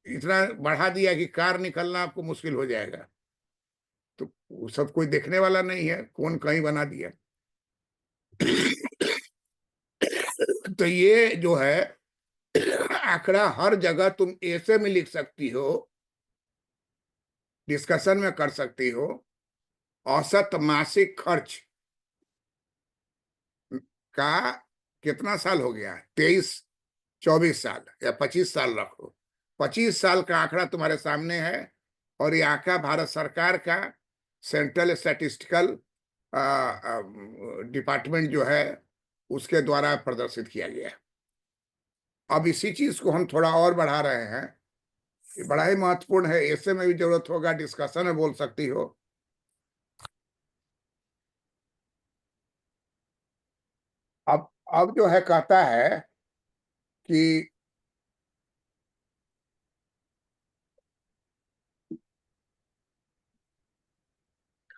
इतना बढ़ा दिया कि कार निकलना आपको मुश्किल हो जाएगा। तो वो सब कोई देखने वाला नहीं है, कौन कहीं बना दिया। तो ये जो है आंकड़ा हर जगह तुम ऐसे में लिख सकती हो, डिस्कशन में कर सकती हो। औसत मासिक खर्च का कितना साल हो गया, 23-24 साल या 25 साल रखो। 25 साल का आंकड़ा तुम्हारे सामने है, और ये आंकड़ा भारत सरकार का सेंट्रल स्टैटिस्टिकल डिपार्टमेंट जो है उसके द्वारा प्रदर्शित किया गया है। अब इसी चीज को हम थोड़ा और बढ़ा रहे हैं। ये बड़ा ही महत्वपूर्ण है, ऐसे में भी जरूरत होगा, डिस्कशन में बोल सकती हो। अब जो है कहता है कि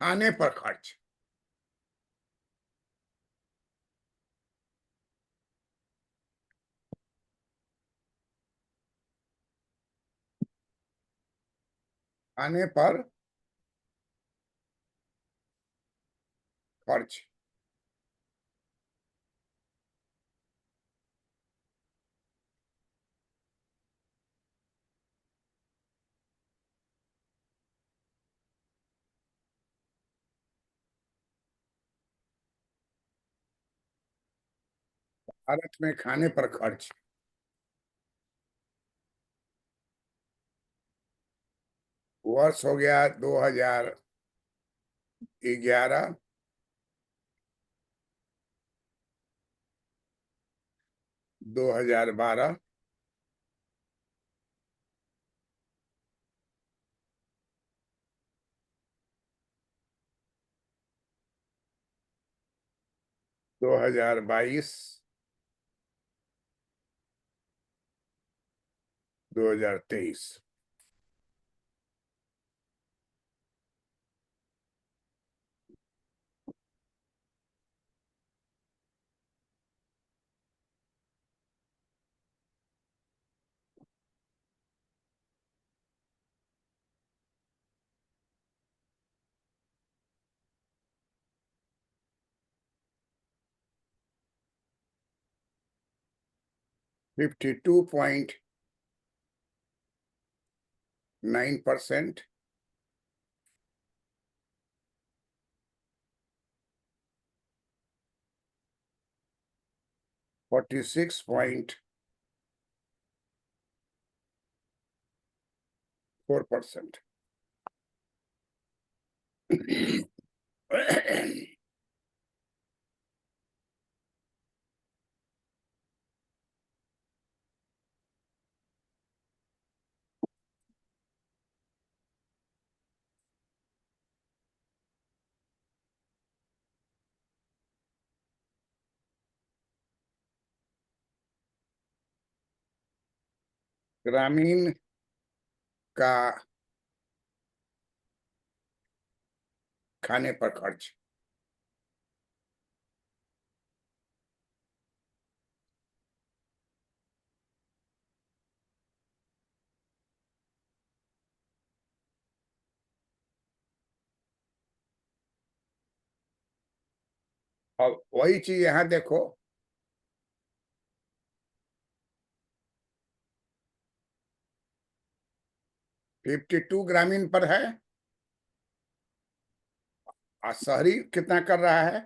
खाने पर खर्च। खाने पर खर्च। भारत में खाने पर खर्च वर्ष हो गया 2011, 2012, 2022, 2023। $52.9%, 46.4%। ग्रामीण का खाने पर खर्च अब वही चीज यहाँ देखो, 52 ग्रामीण पर है और शहरी कितना कर रहा है?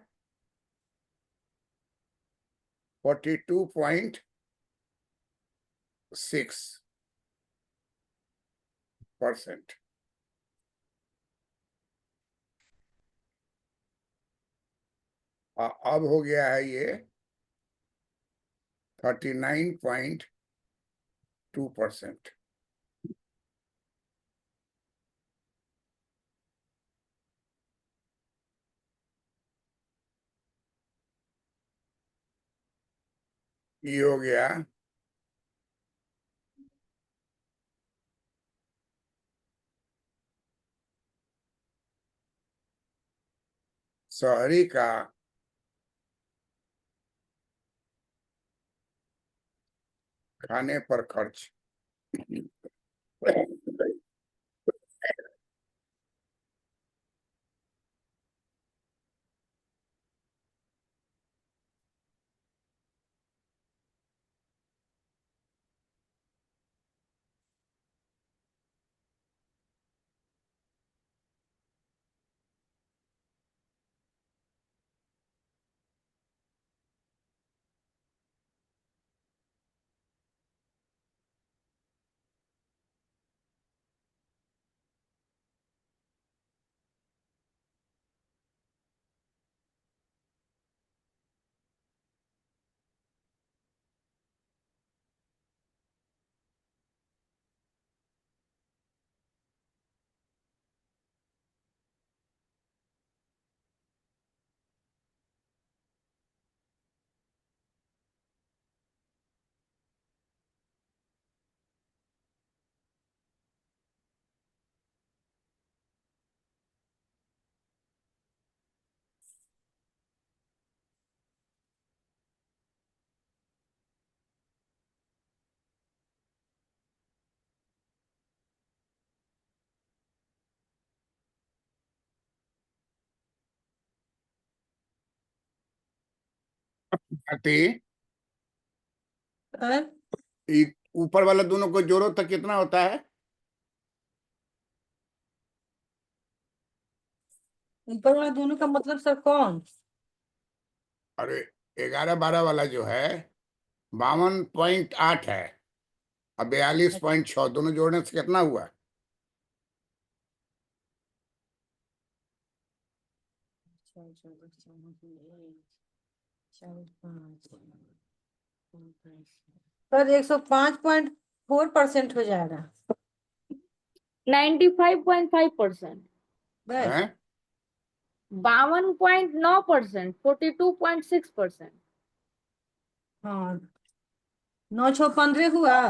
42.6%। अब हो गया है ये 39.2%। ये हो गया शहरी का खाने पर खर्च। आती और ऊपर वाला दोनों को जोड़ो तो कितना होता है? ऊपर वाला दोनों का मतलब सर कौन? अरे 11-12 वाला जो है 52.8 है, अब 42.6 दोनों जोड़ने से कितना हुआ? सर 105.4% हो जाएगा 95.5%। बस। हैं? 52.9%, 42.6%। हाँ 9 6 15 हुआ।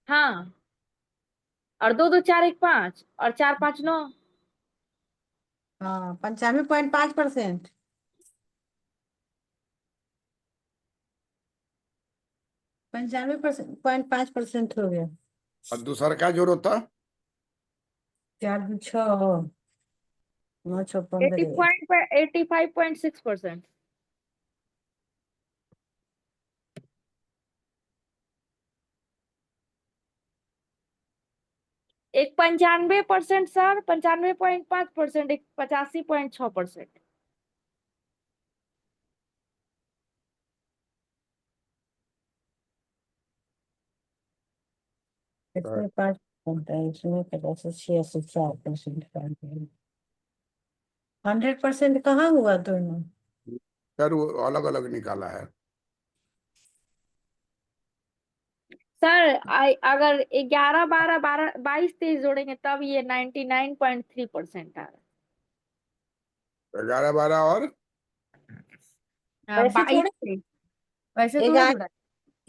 हाँ, और 2 2 4 1 5 और 4 5 9। हाँ 95.5%। 95.5% हो गया। और दूसरा का जोड़ो तो 4 2 6 9 6 15। 85.6%। एक 95% सर, 95.5%, एक 85.6%। इसमें 5% है, इसमें 85 86 4% 100% कहाँ हुआ दोनों? सर वो अलग अलग निकाला है। सर अगर 11 12 12 22 23 जोड़ेंगे तब ये 99.3% आ रहा 11-12 और है। वैसे 22 थोड़े 23 वैसे थोड़ा जुड़ा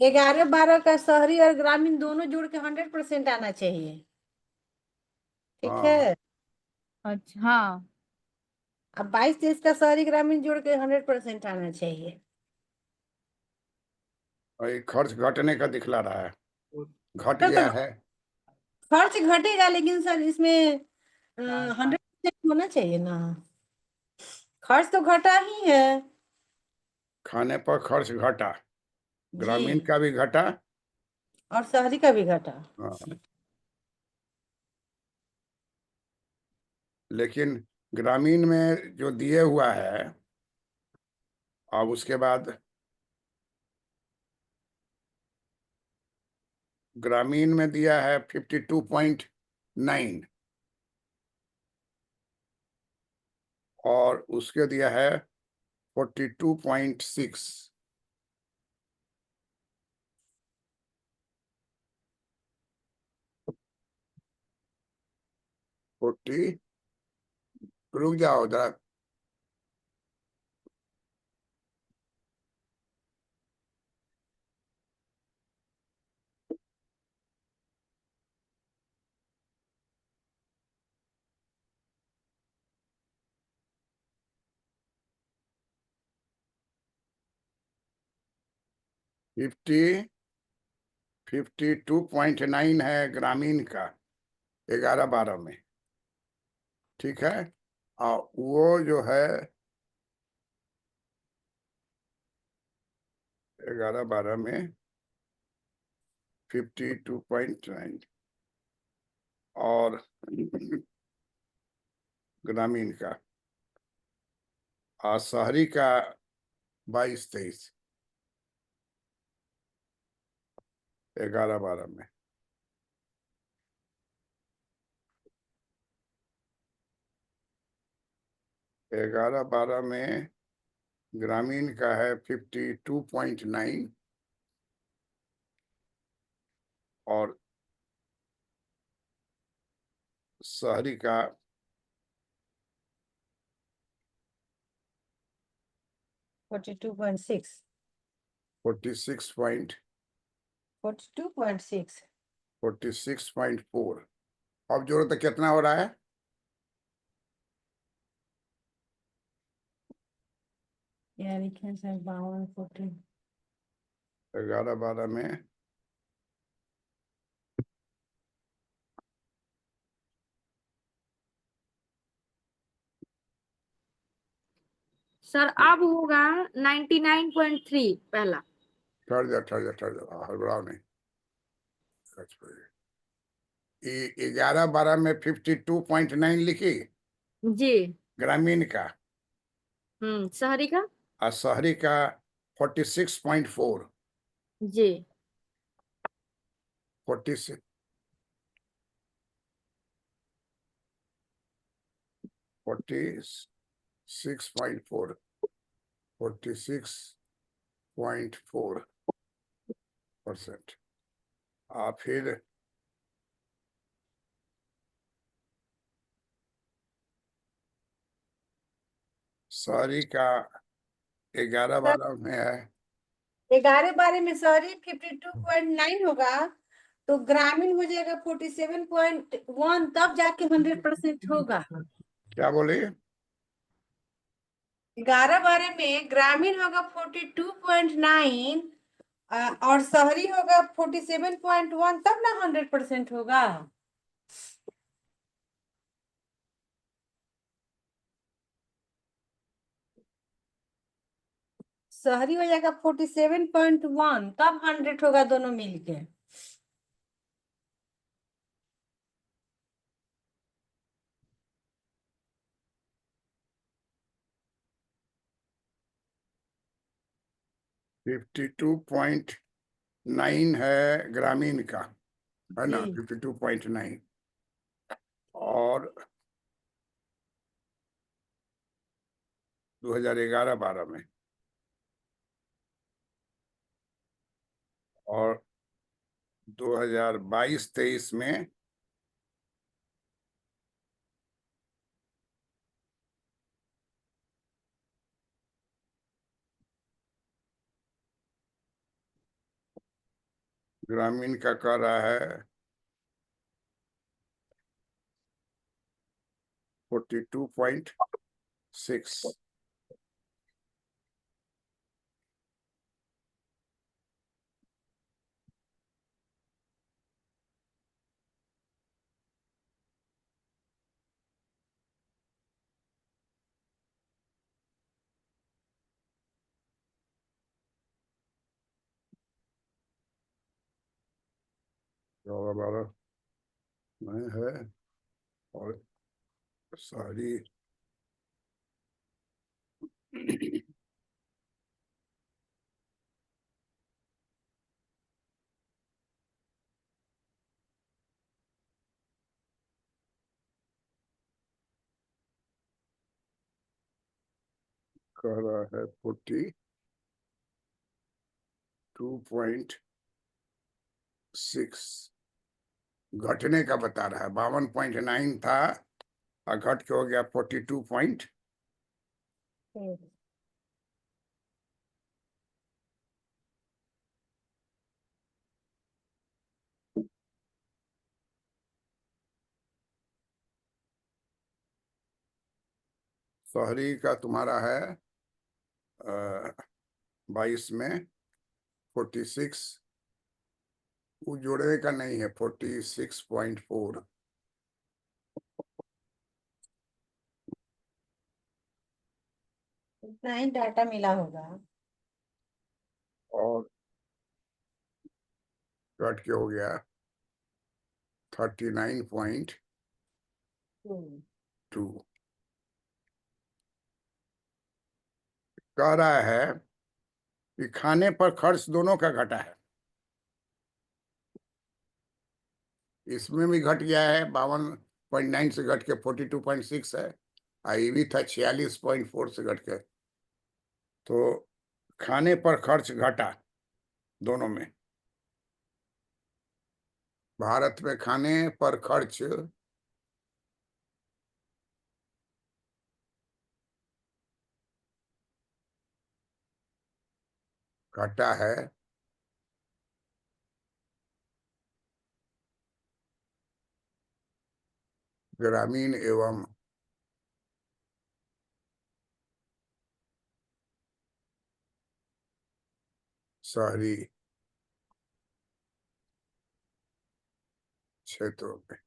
11 12 का शहरी और ग्रामीण दोनों जोड़ के 100% आना चाहिए। ठीक हाँ, है। अच्छा हाँ। अब 22 23 का शहरी ग्रामीण जोड़ के 100% आना चाहिए। और ये खर्च घटने का दिखला रहा है, घट सर गया तो है। खर्च घटेगा लेकिन सर इसमें 100% होना चाहिए ना। खर्च तो घटा ही है। खाने पर खर्च घटा, जी ग्रामीण का भी घटा। और शहरी का भी घटा। हाँ, लेकिन ग्रामीण में जो दिए हुआ है, अब उसके बाद ग्रामीण में दिया है 52.9 और उसके दिया है 42.6। रुक जाओ जरा, फिफ्टी 52.9 है ग्रामीण का 11-12 में। ठीक है, और वो जो है 11-12 में 52.9 और ग्रामीण का, और शहरी का 22-23 11-12 में। 11-12 में ग्रामीण का है 52.9 और शहरी का 42.6 46.4। 42.6 अब जोड़ो तो कितना हो रहा है? यार लिखे सर 52 14 11-12 में सर अब होगा 99.3 पहला। ठहर जा हड़बड़ाओ नहीं। ये 11-12 में 52.9 लिखी जी। ग्रामीण का, शहरी का। और शहरी का 46.4। जी। 46 46.4 46.4%। फिर शहरी का 11-12 में है 11-12 में शहरी 52.9 होगा, तो ग्रामीण हो जाएगा 47.1, तब जाके 100% होगा। क्या बोले? 11-12 में ग्रामीण होगा 42.9 और शहरी होगा 47.1, तब ना 100% होगा। शहरी हो जाएगा 47.1, तब 100 होगा दोनों मिलके। फिफ्टी टू पॉइंट 9 है ग्रामीण का, है ना? जी। 52.9। और 2011-12 में, और 2022-23 में ग्रामीण का कर रहा है 42.6। बारह में है, और शहरी कह रहा है 42.6। घटने का बता रहा है, 52.9 था और घट के हो गया 42. शहरी का तुम्हारा है 22 में 46, वो जोड़ने का नहीं है 46.4। इतना ही डाटा मिला होगा। और घट के हो गया 39.2। कह रहा है कि खाने पर खर्च दोनों का घटा है। इसमें भी घट गया है, 52.9 से घट के 42.6 है, और ये भी था 46.4 से घट के। तो खाने पर खर्च घटा दोनों में। भारत में खाने पर खर्च घटा है ग्रामीण एवं शहरी क्षेत्रों में।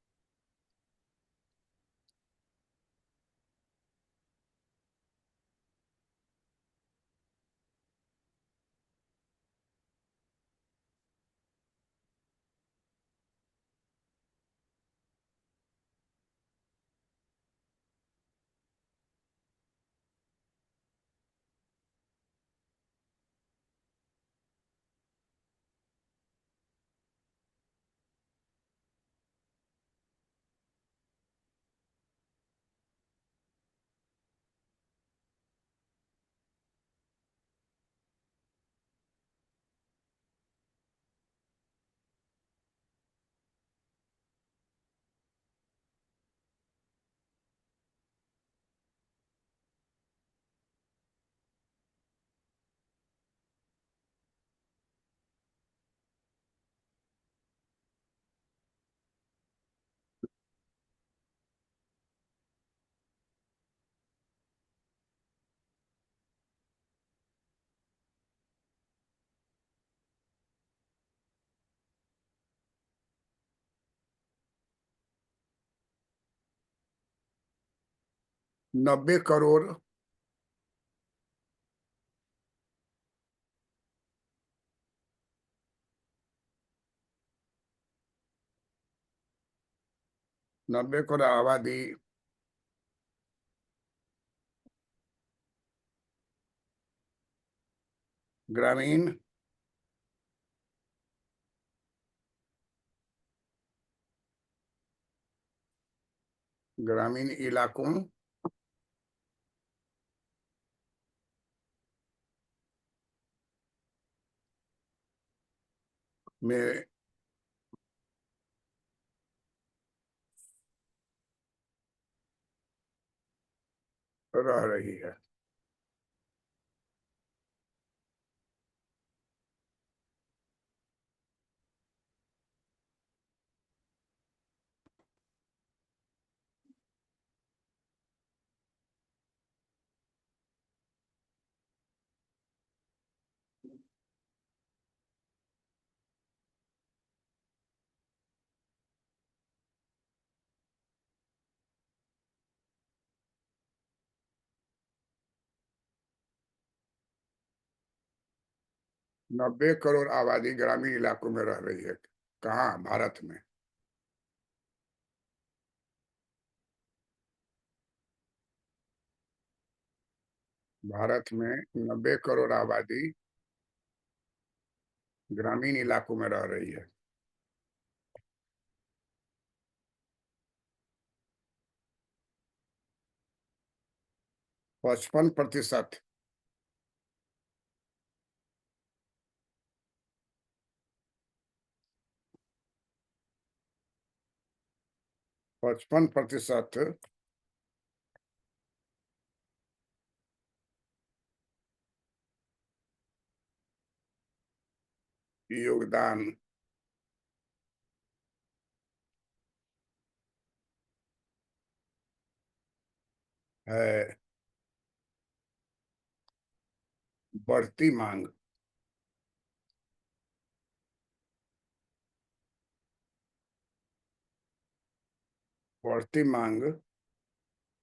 90 करोड़ 90 करोड़ आबादी ग्रामीण ग्रामीण इलाकों में रह रही है। नब्बे करोड़ आबादी ग्रामीण इलाकों में रह रही है। कहाँ? भारत में। भारत में 90 करोड़ आबादी ग्रामीण इलाकों में रह रही है। 55%। 55% योगदान है बढ़ती मांग। बढ़ती मांग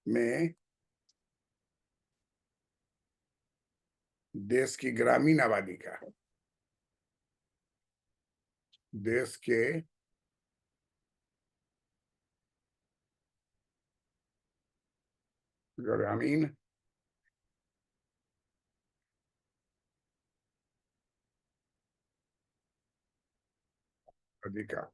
में देश की ग्रामीण आबादी का, देश के ग्रामीण आबादी का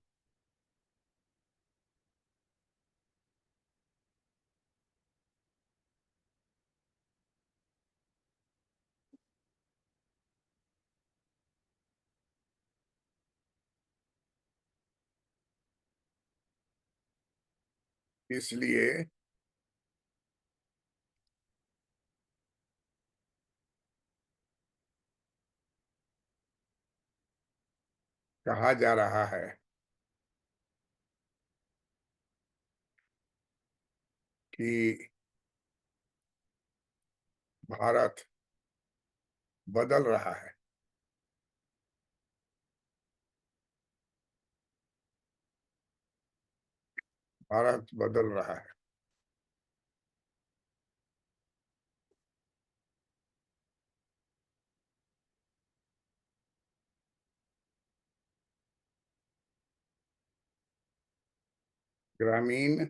इसलिए कहा जा रहा है कि भारत बदल रहा है। भारत बदल रहा है। ग्रामीण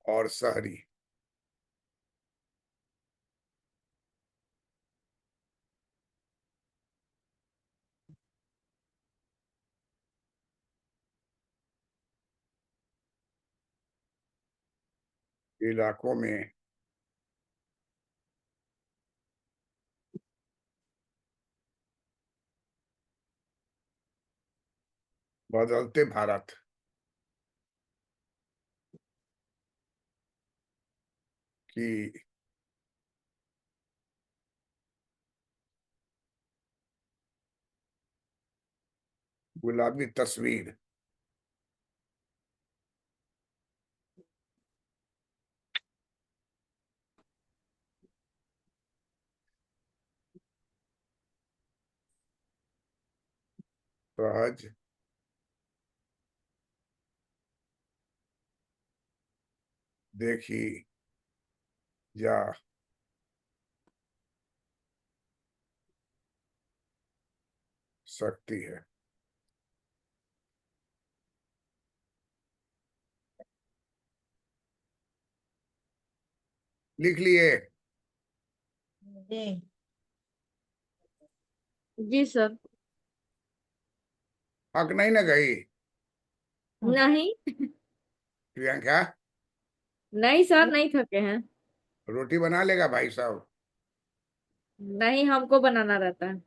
और शहरी इलाकों में बदलते भारत की गुलाबी तस्वीर सहज देखी जा सकती है। लिख लिए? जी जी सर। हक नहीं ना गई नहीं प्रियंका? नहीं सर, नहीं थके हैं। रोटी बना लेगा भाई साहब? नहीं, हमको बनाना रहता है।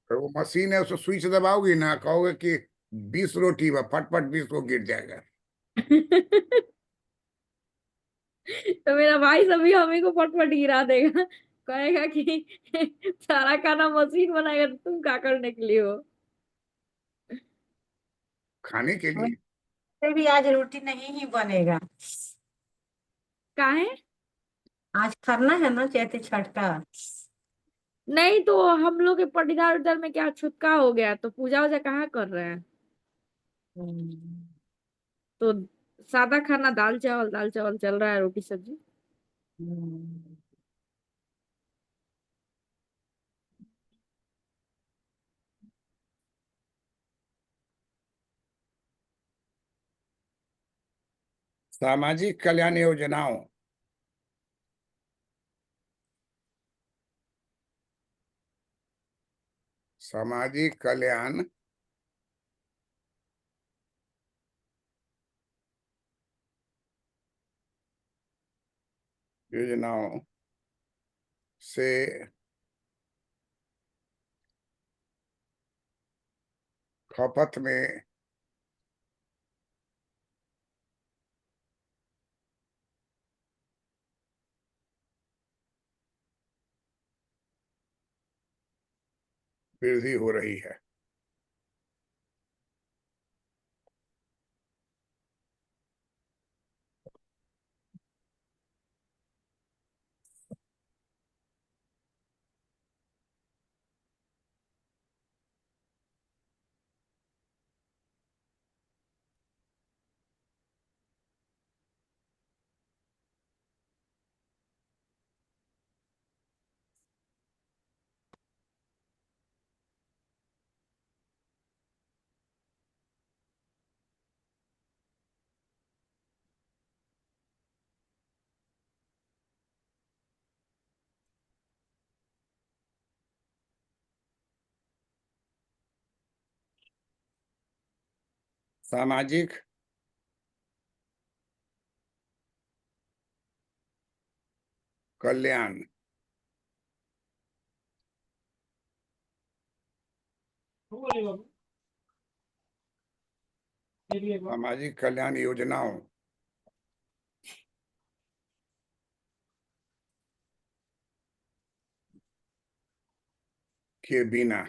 तो वो मशीन है, उसको स्विच दबाओगी ना, कहोगे कि 20 रोटी फट फट 20 को गिर जाएगा। तो मेरा भाई सभी हमें को फटफट गिरा देगा, कहेगा कि सारा खाना मशीन बनाएगा तो तुम क्या करने के लिए हो। खाने के लिए। वैसे भी आज रोटी नहीं ही बनेगा। काहे? आज खरना है ना, चैती छठ का। नहीं तो हम लोग के पटीदार उधर में क्या छुतका हो गया, तो पूजा वूजा कहाँ कर रहे हैं। हम्म। तो सादा खाना, दाल चावल चल रहा है, रोटी सब्जी। हम्म। सामाजिक कल्याण योजनाओं सामाजिक कल्याण योजनाओं से खपत में वृद्धि हो रही है। सामाजिक कल्याण बोलिए बाबू, बोलिए बाबू। सामाजिक कल्याण योजनाओं के बिना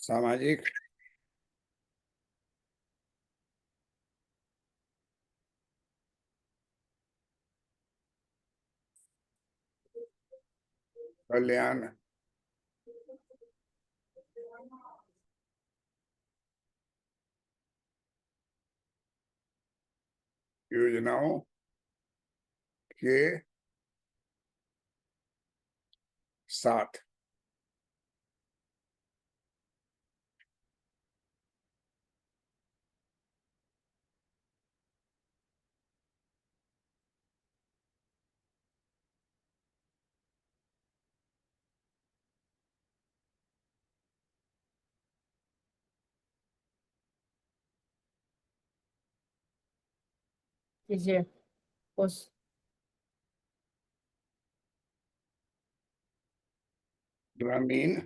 सामाजिक कल्याण योजनाओं के साथ कीजिए उस ग्रामीण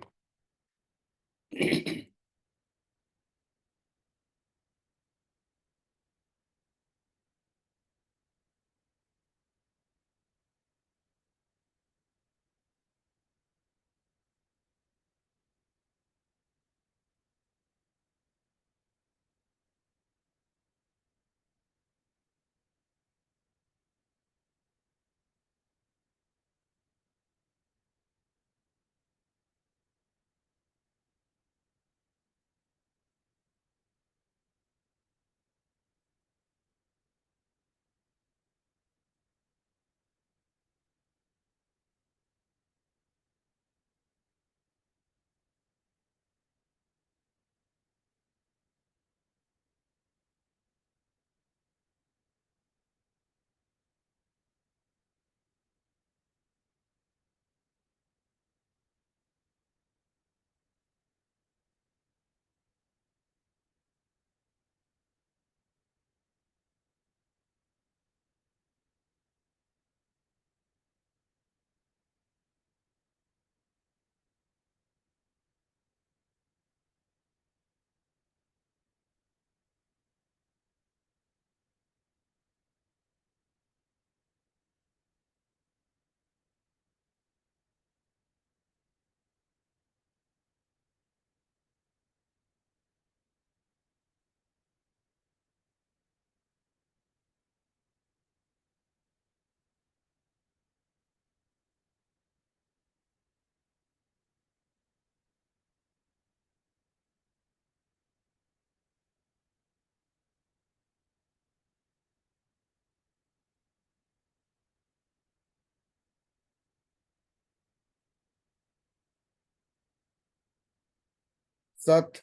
औसत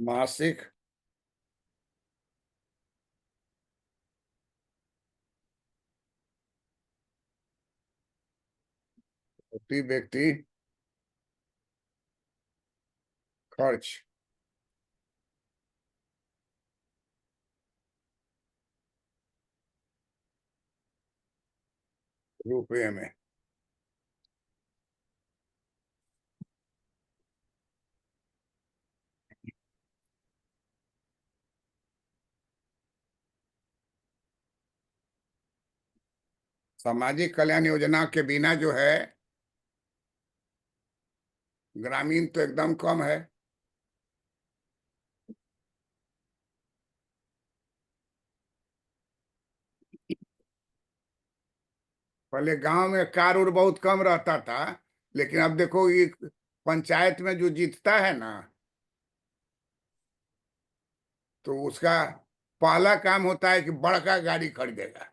मासिक प्रति व्यक्ति खर्च रुपये में। सामाजिक कल्याण योजना के बिना जो है ग्रामीण तो एकदम कम है। पहले गांव में कार उर बहुत कम रहता था, लेकिन अब देखो ये पंचायत में जो जीतता है ना, तो उसका पहला काम होता है कि बड़का गाड़ी खरीदेगा,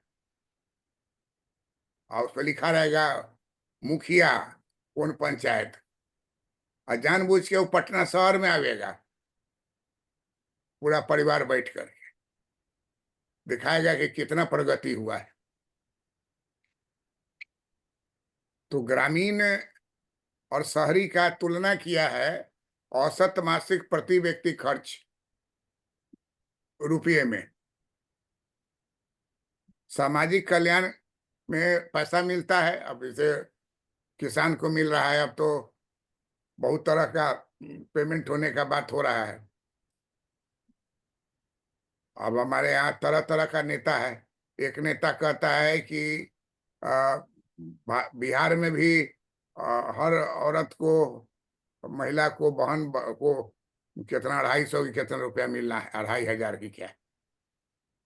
और उस पर लिखा रहेगा मुखिया कौन पंचायत, और जानबूझ के वो पटना शहर में आवेगा, पूरा परिवार बैठ कर दिखाएगा कि कितना प्रगति हुआ है। तो ग्रामीण और शहरी का तुलना किया है औसत मासिक प्रति व्यक्ति खर्च रुपये में। सामाजिक कल्याण में पैसा मिलता है, अब जैसे किसान को मिल रहा है, अब तो बहुत तरह का पेमेंट होने का बात हो रहा है। अब हमारे यहाँ तरह तरह का नेता है। एक नेता कहता है कि आ, बिहार में भी हर औरत को, महिला को, को कितना 250 की कितना रुपया मिलना है, 2500 की, क्या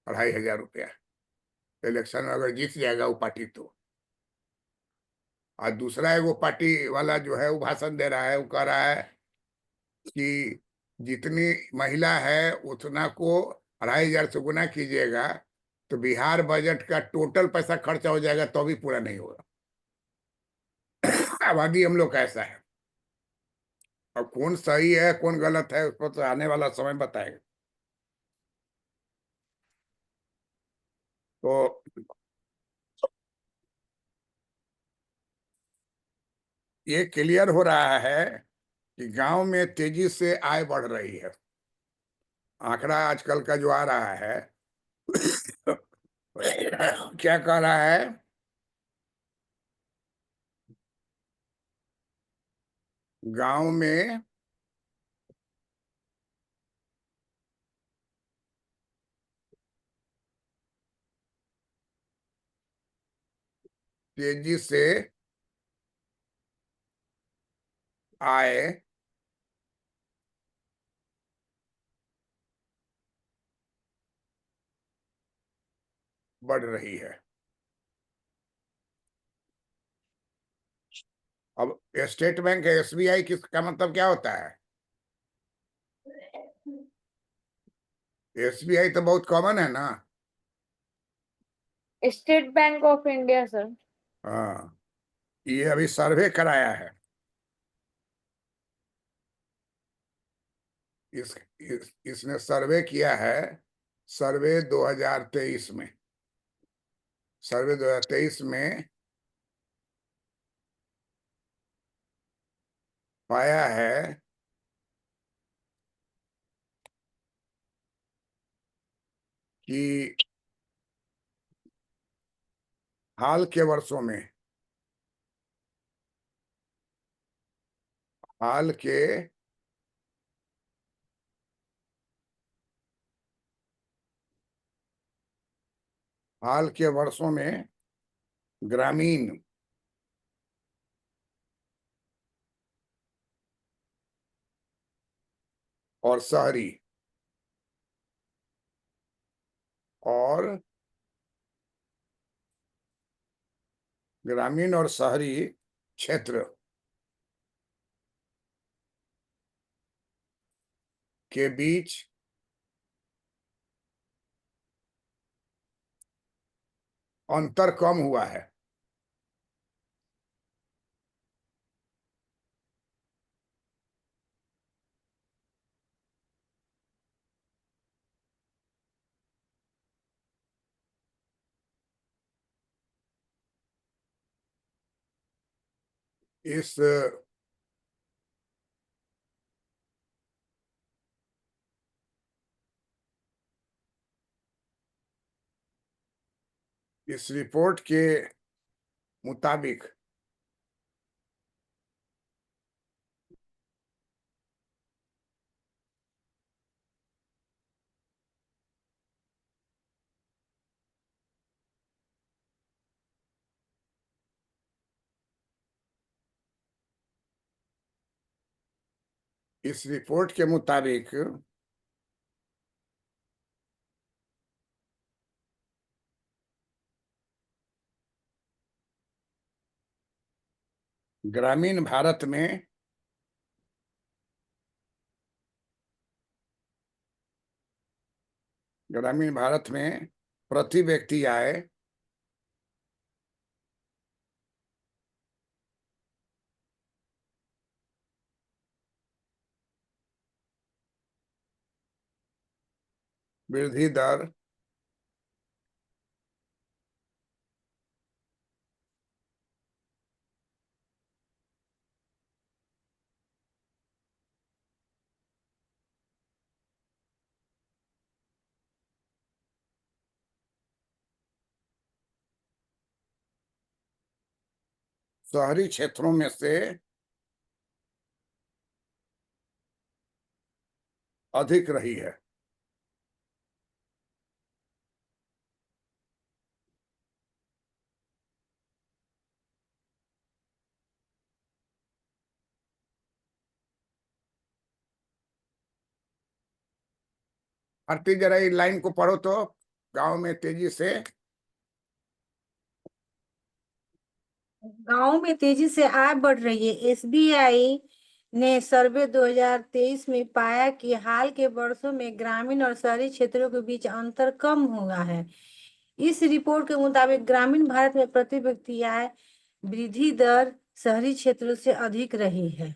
2500 रुपया। इलेक्शन में अगर जीत जाएगा वो पार्टी तो। और दूसरा है वो पार्टी वाला जो है वो भाषण दे रहा है, वो कह रहा है कि जितनी महिला है उतना को 2500 से गुना कीजिएगा तो बिहार बजट का टोटल पैसा खर्चा हो जाएगा तो भी पूरा नहीं होगा। आबादी हम लोग का ऐसा है। अब कौन सही है कौन गलत है उस पर तो आने वाला समय बताएगा। तो ये क्लियर हो रहा है कि गांव में तेजी से आय बढ़ रही है। आंकड़ा आजकल का जो आ रहा है क्या कह रहा है, गांव में तेजी से आय बढ़ रही है। अब स्टेट बैंक है, SBI किसका मतलब क्या होता है? SBI तो बहुत कॉमन है ना। State bank of India sir. हाँ, ये अभी सर्वे कराया है। इसने सर्वे किया है, सर्वे 2023 में। सर्वे 2023 में पाया है कि हाल के वर्षों में, हाल के हाल के वर्षों में ग्रामीण और शहरी और ग्रामीण और शहरी क्षेत्र के बीच अंतर कम हुआ है। इस रिपोर्ट के मुताबिक ग्रामीण भारत में प्रति व्यक्ति आय वृद्धि दर शहरी क्षेत्रों में से अधिक रही है। आरती जरा ये लाइन को पढ़ो तो, गांव में तेजी से गांव में तेजी से आय बढ़ रही है। एसबीआई ने सर्वे 2023 में पाया कि हाल के वर्षों में ग्रामीण और शहरी क्षेत्रों के बीच अंतर कम हुआ है। इस रिपोर्ट के मुताबिक ग्रामीण भारत में प्रति व्यक्ति आय वृद्धि दर शहरी क्षेत्रों से अधिक रही है।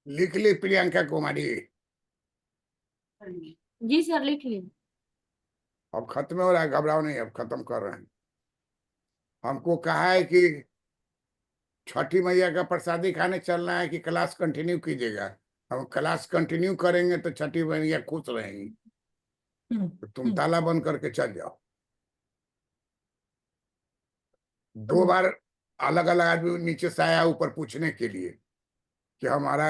लिख ली प्रियंका कुमारी? जी सर, लिख ली। अब खत्म हो रहा है, घबराओ नहीं, अब खत्म कर रहे हैं। हमको कहा है कि छठी मैया का प्रसादी खाने चलना है कि क्लास कंटिन्यू कीजिएगा। हम क्लास कंटिन्यू करेंगे तो छठी मैया खुश रहेंगी, तो तुम ताला बंद करके चल जाओ। 2 बार अलग अलग आदमी नीचे से आया ऊपर पूछने के लिए कि हमारा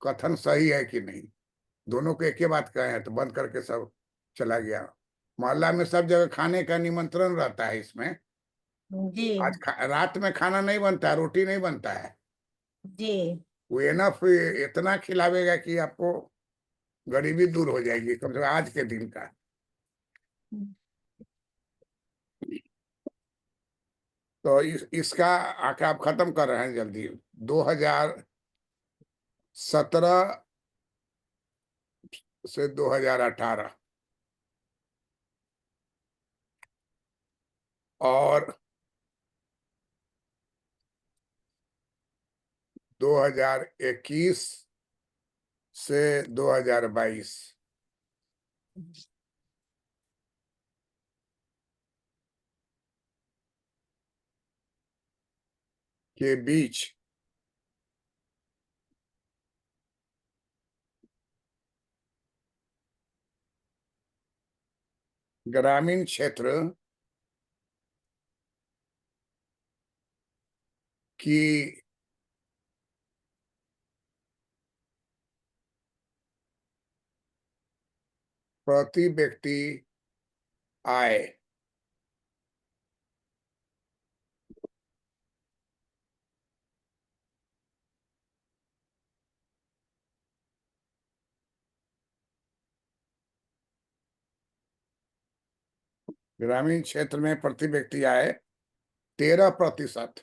कथन सही है कि नहीं। दोनों को एक ही बात कहे हैं तो बंद करके सब चला गया। मोहल्ला में सब जगह खाने का निमंत्रण रहता है। इसमें जी आज रात में खाना नहीं बनता है, रोटी नहीं बनता है। जी वो एनफ इतना खिलावेगा कि आपको गरीबी दूर हो जाएगी, कम से कम आज के दिन का। तो इसका आंकड़ा आप खत्म कर रहे हैं जल्दी। 2017 से 2018 और 2021 से 2022 के बीच ग्रामीण क्षेत्र की प्रति व्यक्ति आय ग्रामीण क्षेत्र में प्रति व्यक्ति आय 13%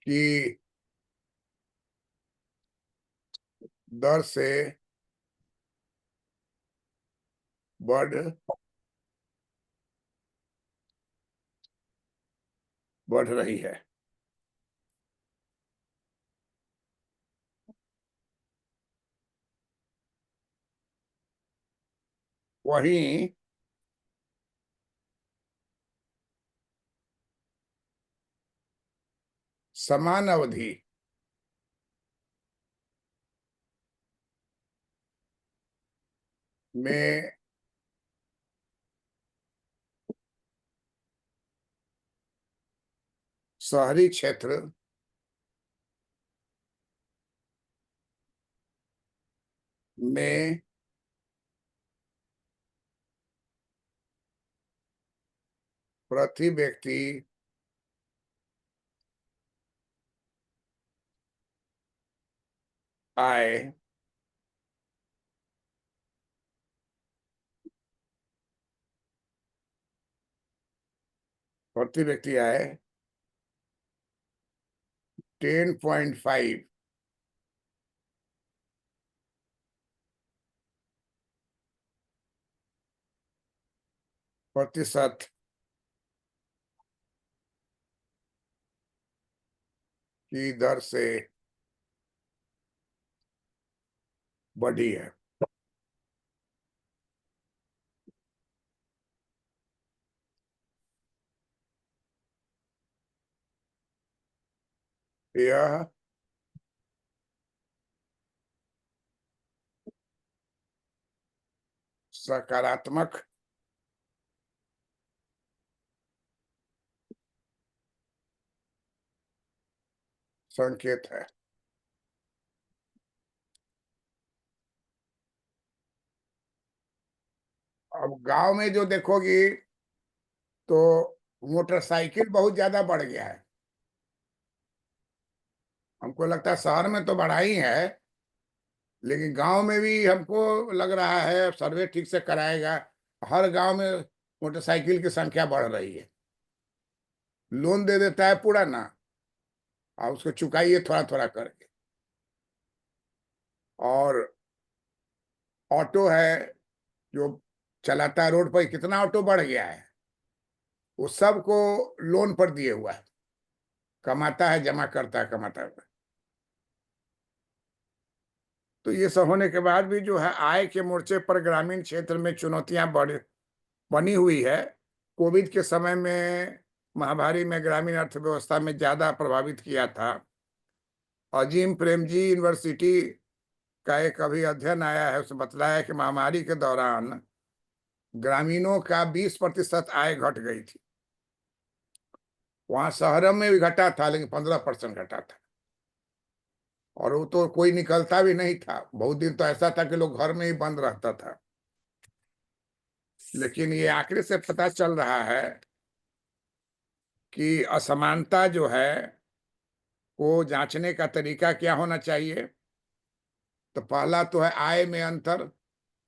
की दर से बढ़ रही है। वहीं समान अवधि में शहरी क्षेत्र में प्रति व्यक्ति आय प्रति व्यक्ति आय 10.5 प्रतिशत की दर से बढ़ी है। यह सकारात्मक संकेत है। अब गांव में जो देखोगी तो मोटरसाइकिल बहुत ज्यादा बढ़ गया है। हमको लगता है शहर में तो बढ़ा ही है, लेकिन गांव में भी हमको लग रहा है, सर्वे ठीक से कराएगा, हर गांव में मोटरसाइकिल की संख्या बढ़ रही है। लोन दे देता है पूरा ना, और उसको चुकाइए थोड़ा थोड़ा करके। और ऑटो है जो चलाता है रोड पर, कितना ऑटो बढ़ गया है, वो सबको लोन पर दिए हुआ है, कमाता है जमा करता है, कमाता है। तो ये सब होने के बाद भी जो है आय के मोर्चे पर ग्रामीण क्षेत्र में चुनौतियां बनी हुई है। कोविड के समय में, महामारी में ग्रामीण अर्थव्यवस्था में ज्यादा प्रभावित किया था। अजीम प्रेमजी यूनिवर्सिटी का एक अभी अध्ययन आया है, उसने बतलाया कि महामारी के दौरान ग्रामीणों का 20% आय घट गई थी। वहां शहरों में भी घटा था, लेकिन 15% घटा था। और वो तो कोई निकलता भी नहीं था, बहुत दिन तो ऐसा था कि लोग घर में ही बंद रहता था। लेकिन ये आंकड़े से पता चल रहा है कि असमानता जो है वो जांचने का तरीका क्या होना चाहिए। तो पहला तो है आय में अंतर।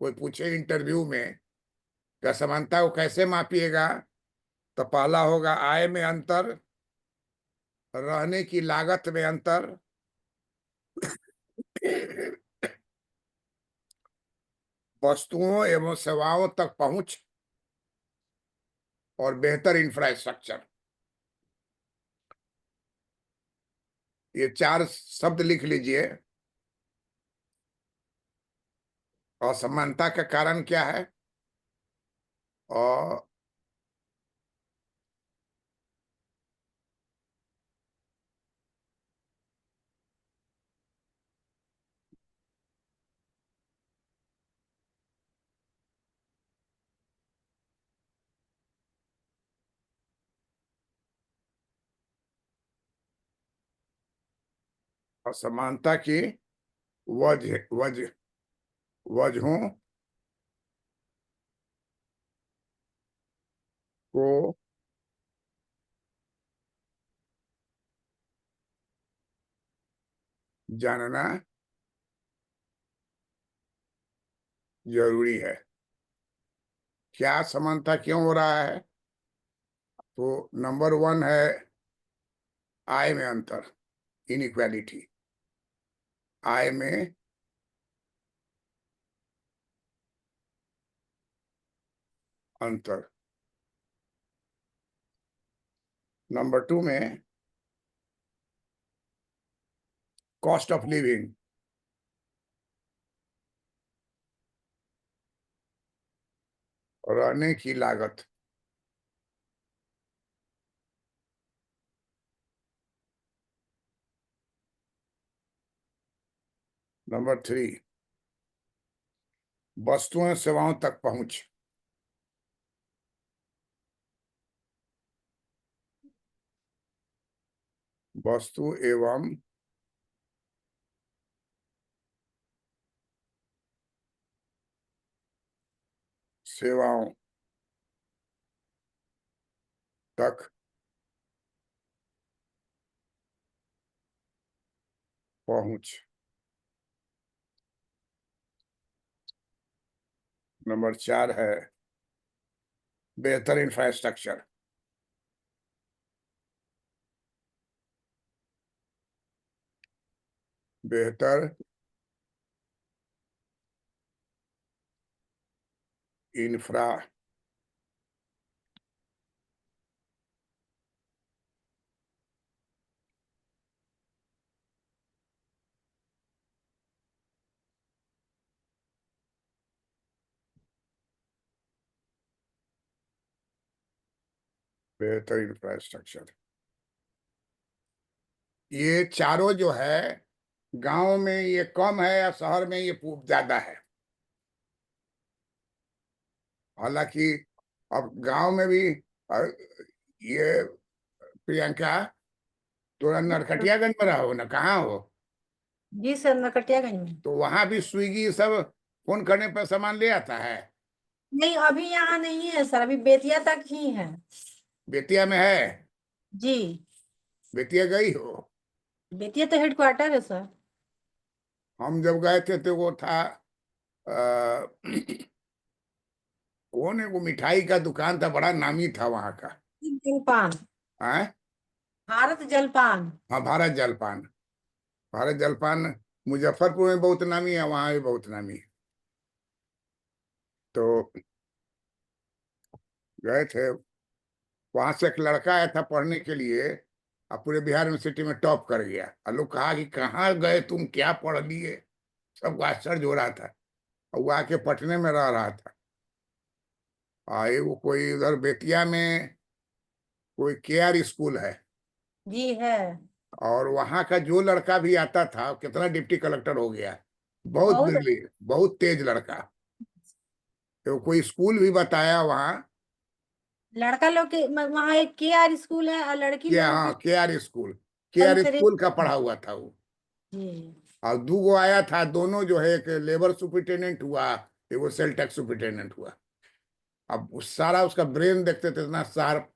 कोई पूछे इंटरव्यू में कि असमानता को कैसे मापिएगा, तो पहला होगा आय में अंतर, रहने की लागत में अंतर, वस्तुओं एवं सेवाओं तक पहुंच, और बेहतर इंफ्रास्ट्रक्चर। ये 4 शब्द लिख लीजिए। असमानता का कारण क्या है, और असमानता की वजहों को जानना जरूरी है। क्या असमानता क्यों हो रहा है? तो नंबर 1 है आय में अंतर, इनइक्वालिटी। आय में अंतर। नंबर 2 में कॉस्ट ऑफ लिविंग। रहने की लागत। नंबर 3, वस्तुओं सेवाओं तक पहुंच। वस्तु एवं सेवाओं तक पहुंच। नंबर 4 है बेहतर इंफ्रास्ट्रक्चर। बेहतर इंफ्रा बेहतर इंफ्रास्ट्रक्चर। ये चारों जो है गांव में ये कम है या शहर में ये ज्यादा है। हालांकि अब गांव में भी ये प्रियंका थोड़ा नरकटियागंज में रहो ना, कहाँ हो? जी सर, नरकटियागंज में। तो वहां भी स्विगी सब फोन करने पर सामान ले आता है। नहीं, अभी यहाँ नहीं है सर, अभी बेतिया तक ही है। बेतिया में है? जी, बेतिया गई हो? बेतिया तो हेडक्वार्टर है सर। हम जब गए थे तो वो था कौन है वो मिठाई का दुकान था, बड़ा नामी था वहां का। जलपान, है? भारत जलपान। हाँ, भारत जलपान। भारत जलपान मुजफ्फरपुर में बहुत नामी है, वहां भी बहुत नामी है। तो गए थे, वहां से एक लड़का आया था पढ़ने के लिए, अब पूरे बिहार यूनिवर्सिटी में टॉप कर गया। और लोग कहा कि कहाँ गए तुम, क्या पढ़ लिए? सबको आश्चर्य हो रहा था। और वो आके पटने में रह रहा था। आए वो कोई उधर बेतिया में कोई केआर स्कूल है, जी है। और वहां का जो लड़का भी आता था कितना डिप्टी कलेक्टर हो गया। बहुत बहुत बिरली, बहुत तेज लड़का। तो कोई स्कूल भी बताया वहाँ। लड़का लोग के वहाँ एक केआर स्कूल है और लड़की क्या? लोगों हाँ, की केआर स्कूल। केआर संतरे। स्कूल का पढ़ा हुआ था वो। जी। और दूगो आया था, दोनों जो है, एक लेबर सुपरिटेंडेंट हुआ, एक वो सेल टैक्स सुपरिटेंडेंट हुआ। अब उस सारा उसका ब्रेन देखते थे, इतना शार्प,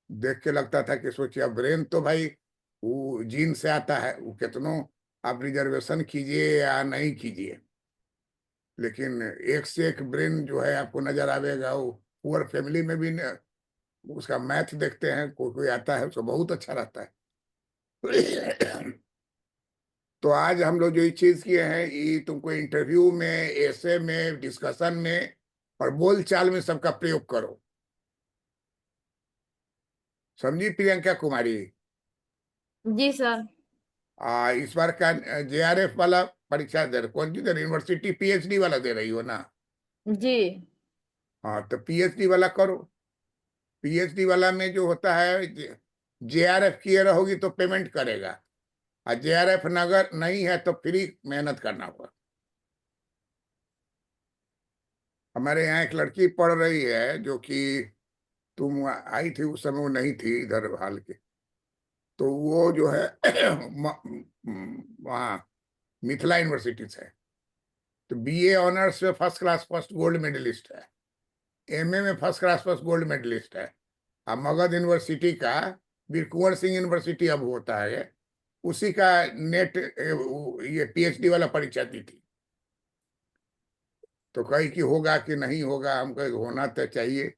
देख के लगता था कि सोचिए, ब्रेन तो भाई वो जीन से आता है, वो कितनों आप रिजर्वेशन कीजिए या नहीं कीजिए, लेकिन एक से एक ब्रेन जो है आपको नजर आवेगा। वो पुअर फैमिली में भी उसका मैथ देखते हैं, कोई कोई आता है उसको बहुत अच्छा रहता है। तो आज हम लोग जो ये चीज किए हैं, ये तुमको इंटरव्यू में, ऐसे में, डिस्कशन में और बोलचाल में सबका प्रयोग करो। समझी प्रियंका कुमारी? जी सर। इस बार का जेआरएफ वाला परीक्षा दे रहे, कौन सी दे रही? यूनिवर्सिटी पीएचडी वाला दे रही हो ना? जी। हाँ, तो पीएचडी वाला करो। पीएचडी वाला में जो होता है, जेआरएफ किए रहोगी तो पेमेंट करेगा, और जेआरएफ नगर नहीं है तो फ्री मेहनत करना होगा। हमारे यहाँ एक लड़की पढ़ रही है, जो कि तुम आई थी उस समय, वो नहीं थी इधर हाल के। तो वो जो है वहाँ मिथिला यूनिवर्सिटी से है। तो बीए ऑनर्स में first class first gold medallist है, एमए में first class first gold medallist है। अब मगध यूनिवर्सिटी का, वीर कुंवर सिंह यूनिवर्सिटी अब होता है, उसी का नेट ये पीएचडी वाला परीक्षा दी थी। तो कही कि होगा कि नहीं होगा, हम कहे होना तो चाहिए।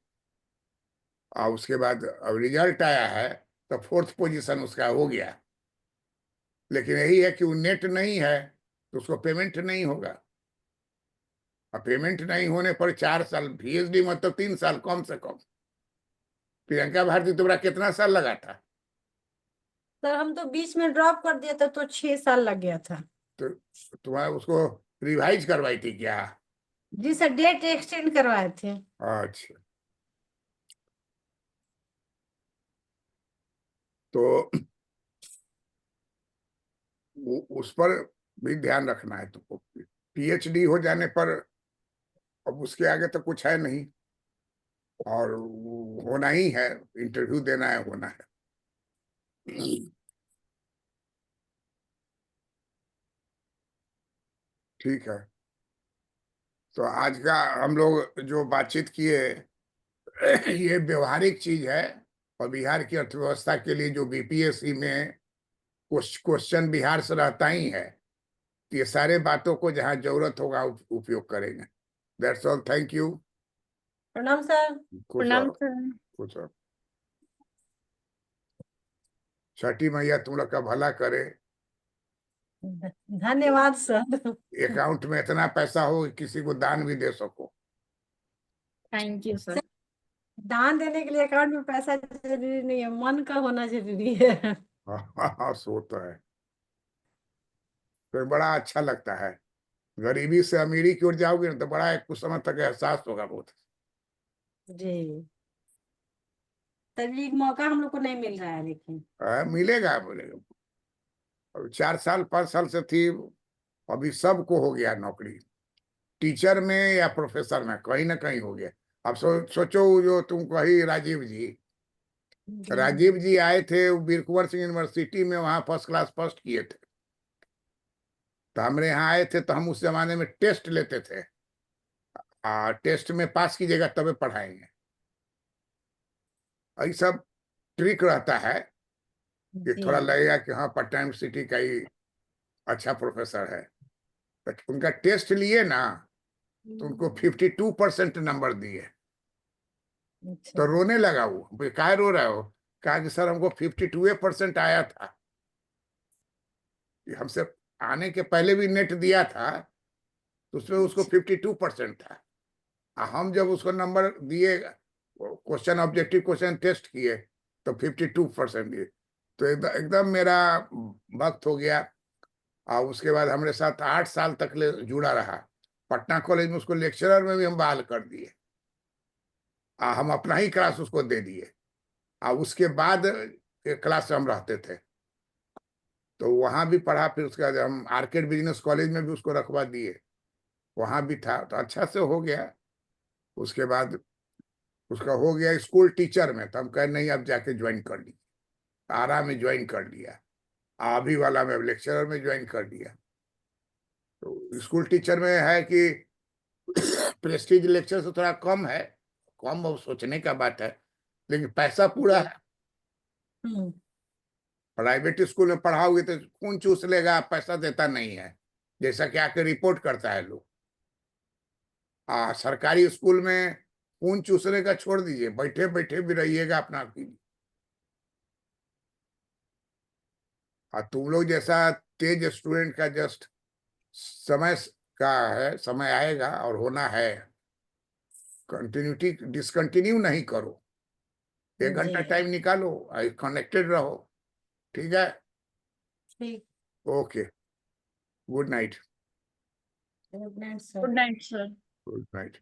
और उसके बाद अब रिजल्ट आया है तो 4th पोजीशन उसका हो गया। लेकिन यही है कि वो नेट नहीं है तो उसको पेमेंट नहीं होगा। और पेमेंट नहीं होने पर 4 साल, पीएचडी मतलब 3 साल कम से कम। प्रियंका भारती तुम्हारा कितना साल लगा था? सर हम तो बीच में ड्रॉप कर दिया था तो 6 साल लग गया था। तो तुम्हारा उसको रिवाइज करवाई थी क्या? जी सर, डेट एक्सटेंड करवाए थे। अच्छा, तो उस पर भी ध्यान रखना है तुमको। पीएचडी हो जाने पर अब उसके आगे तो कुछ है नहीं, और होना ही है, इंटरव्यू देना है, होना है। ठीक है, तो आज का हम लोग जो बातचीत किए ये व्यवहारिक चीज है, और बिहार की अर्थव्यवस्था के लिए जो बीपीएससी में क्वेश्चन बिहार से रहता ही है, ये सारे बातों को जहाँ जरूरत होगा उपयोग करेंगे। That's all, thank you. प्रणाम सर। खुश प्रणाम रहो, सर। खुश रहो। छठी मैया तुम लोग का भला करे, धन्यवाद सर। अकाउंट में इतना पैसा हो कि किसी को दान भी दे सको। Thank you sir. दान देने के लिए अकाउंट में पैसा जरूरी नहीं है, मन का होना जरूरी है। हाँ, सो तो है, फिर बड़ा अच्छा लगता है। गरीबी से अमीरी की ओर जाओगे ना तो बड़ा एक कुछ समय तक एहसास होगा बहुत। जी, तभी एक मौका हम लोग को नहीं मिल रहा है, लेकिन मिलेगा, मिलेगा। अब 4 साल 5 साल से थी, अभी सबको हो गया नौकरी, टीचर में या प्रोफेसर में, कहीं ना कहीं हो गया। अब सोचो, जो तुम कही राजीव जी, राजीव जी आए थे वीर कुंवर सिंह यूनिवर्सिटी में, वहां फर्स्ट क्लास फर्स्ट किए थे। तो हमारे यहाँ आए थे, तो हम उस जमाने में टेस्ट लेते थे, टेस्ट में पास कीजिएगा तबे पढ़ाएंगे। यही सब ट्रिक रहता है कि जी थोड़ा लगेगा कि हाँ पटना सिटी का ही अच्छा प्रोफेसर है। तो उनका टेस्ट लिए ना, तो उनको 52% नंबर दिए। अच्छा। तो रोने लगा वो, भाई काहे रो रहे हो? कहा कि सर हमको 52% आया था, कि हमसे आने के पहले भी नेट दिया था, तो उसमें उसको 52% था। हम जब उसको नंबर दिए, क्वेश्चन ऑब्जेक्टिव क्वेश्चन टेस्ट किए, तो 52% दिए। तो एकदम मेरा वक्त हो गया। और उसके बाद हमारे साथ 8 साल तक जुड़ा रहा। पटना कॉलेज में उसको लेक्चरर में भी हम बहाल कर दिए, हम अपना ही क्लास उसको दे दिए। और उसके बाद क्लास में हम रहते थे, तो वहां भी पढ़ा। फिर उसके बाद हम आर्केड बिजनेस कॉलेज में भी उसको रखवा दिए, वहां भी था, तो अच्छा से हो गया। उसके बाद उसका हो गया स्कूल टीचर में, तो हम कहे नहीं, अब जाके ज्वाइन कर ली। आरा में ज्वाइन कर लिया, अभी वाला में लेक्चरर में ज्वाइन कर लिया। तो स्कूल टीचर में है कि प्रेस्टीज लेक्चर से थोड़ा कम है, कम वो सोचने का बात है, लेकिन पैसा पूरा है। हम्म। प्राइवेट स्कूल में पढ़ाओगे तो कौन चूस लेगा, पैसा देता नहीं है, जैसा कि आके रिपोर्ट करता है लोग। सरकारी स्कूल में खून चूसने का छोड़ दीजिए, बैठे बैठे भी रहिएगा अपना। तुम लोग जैसा तेज स्टूडेंट का जस्ट समय का है, समय आएगा और होना है। कंटिन्यूटी डिसकंटिन्यू नहीं करो, 1 घंटा जी टाइम निकालो, कनेक्टेड रहो। ठीक है, ठीक। Okay, good night. Good night sir. Good night sir. Good night.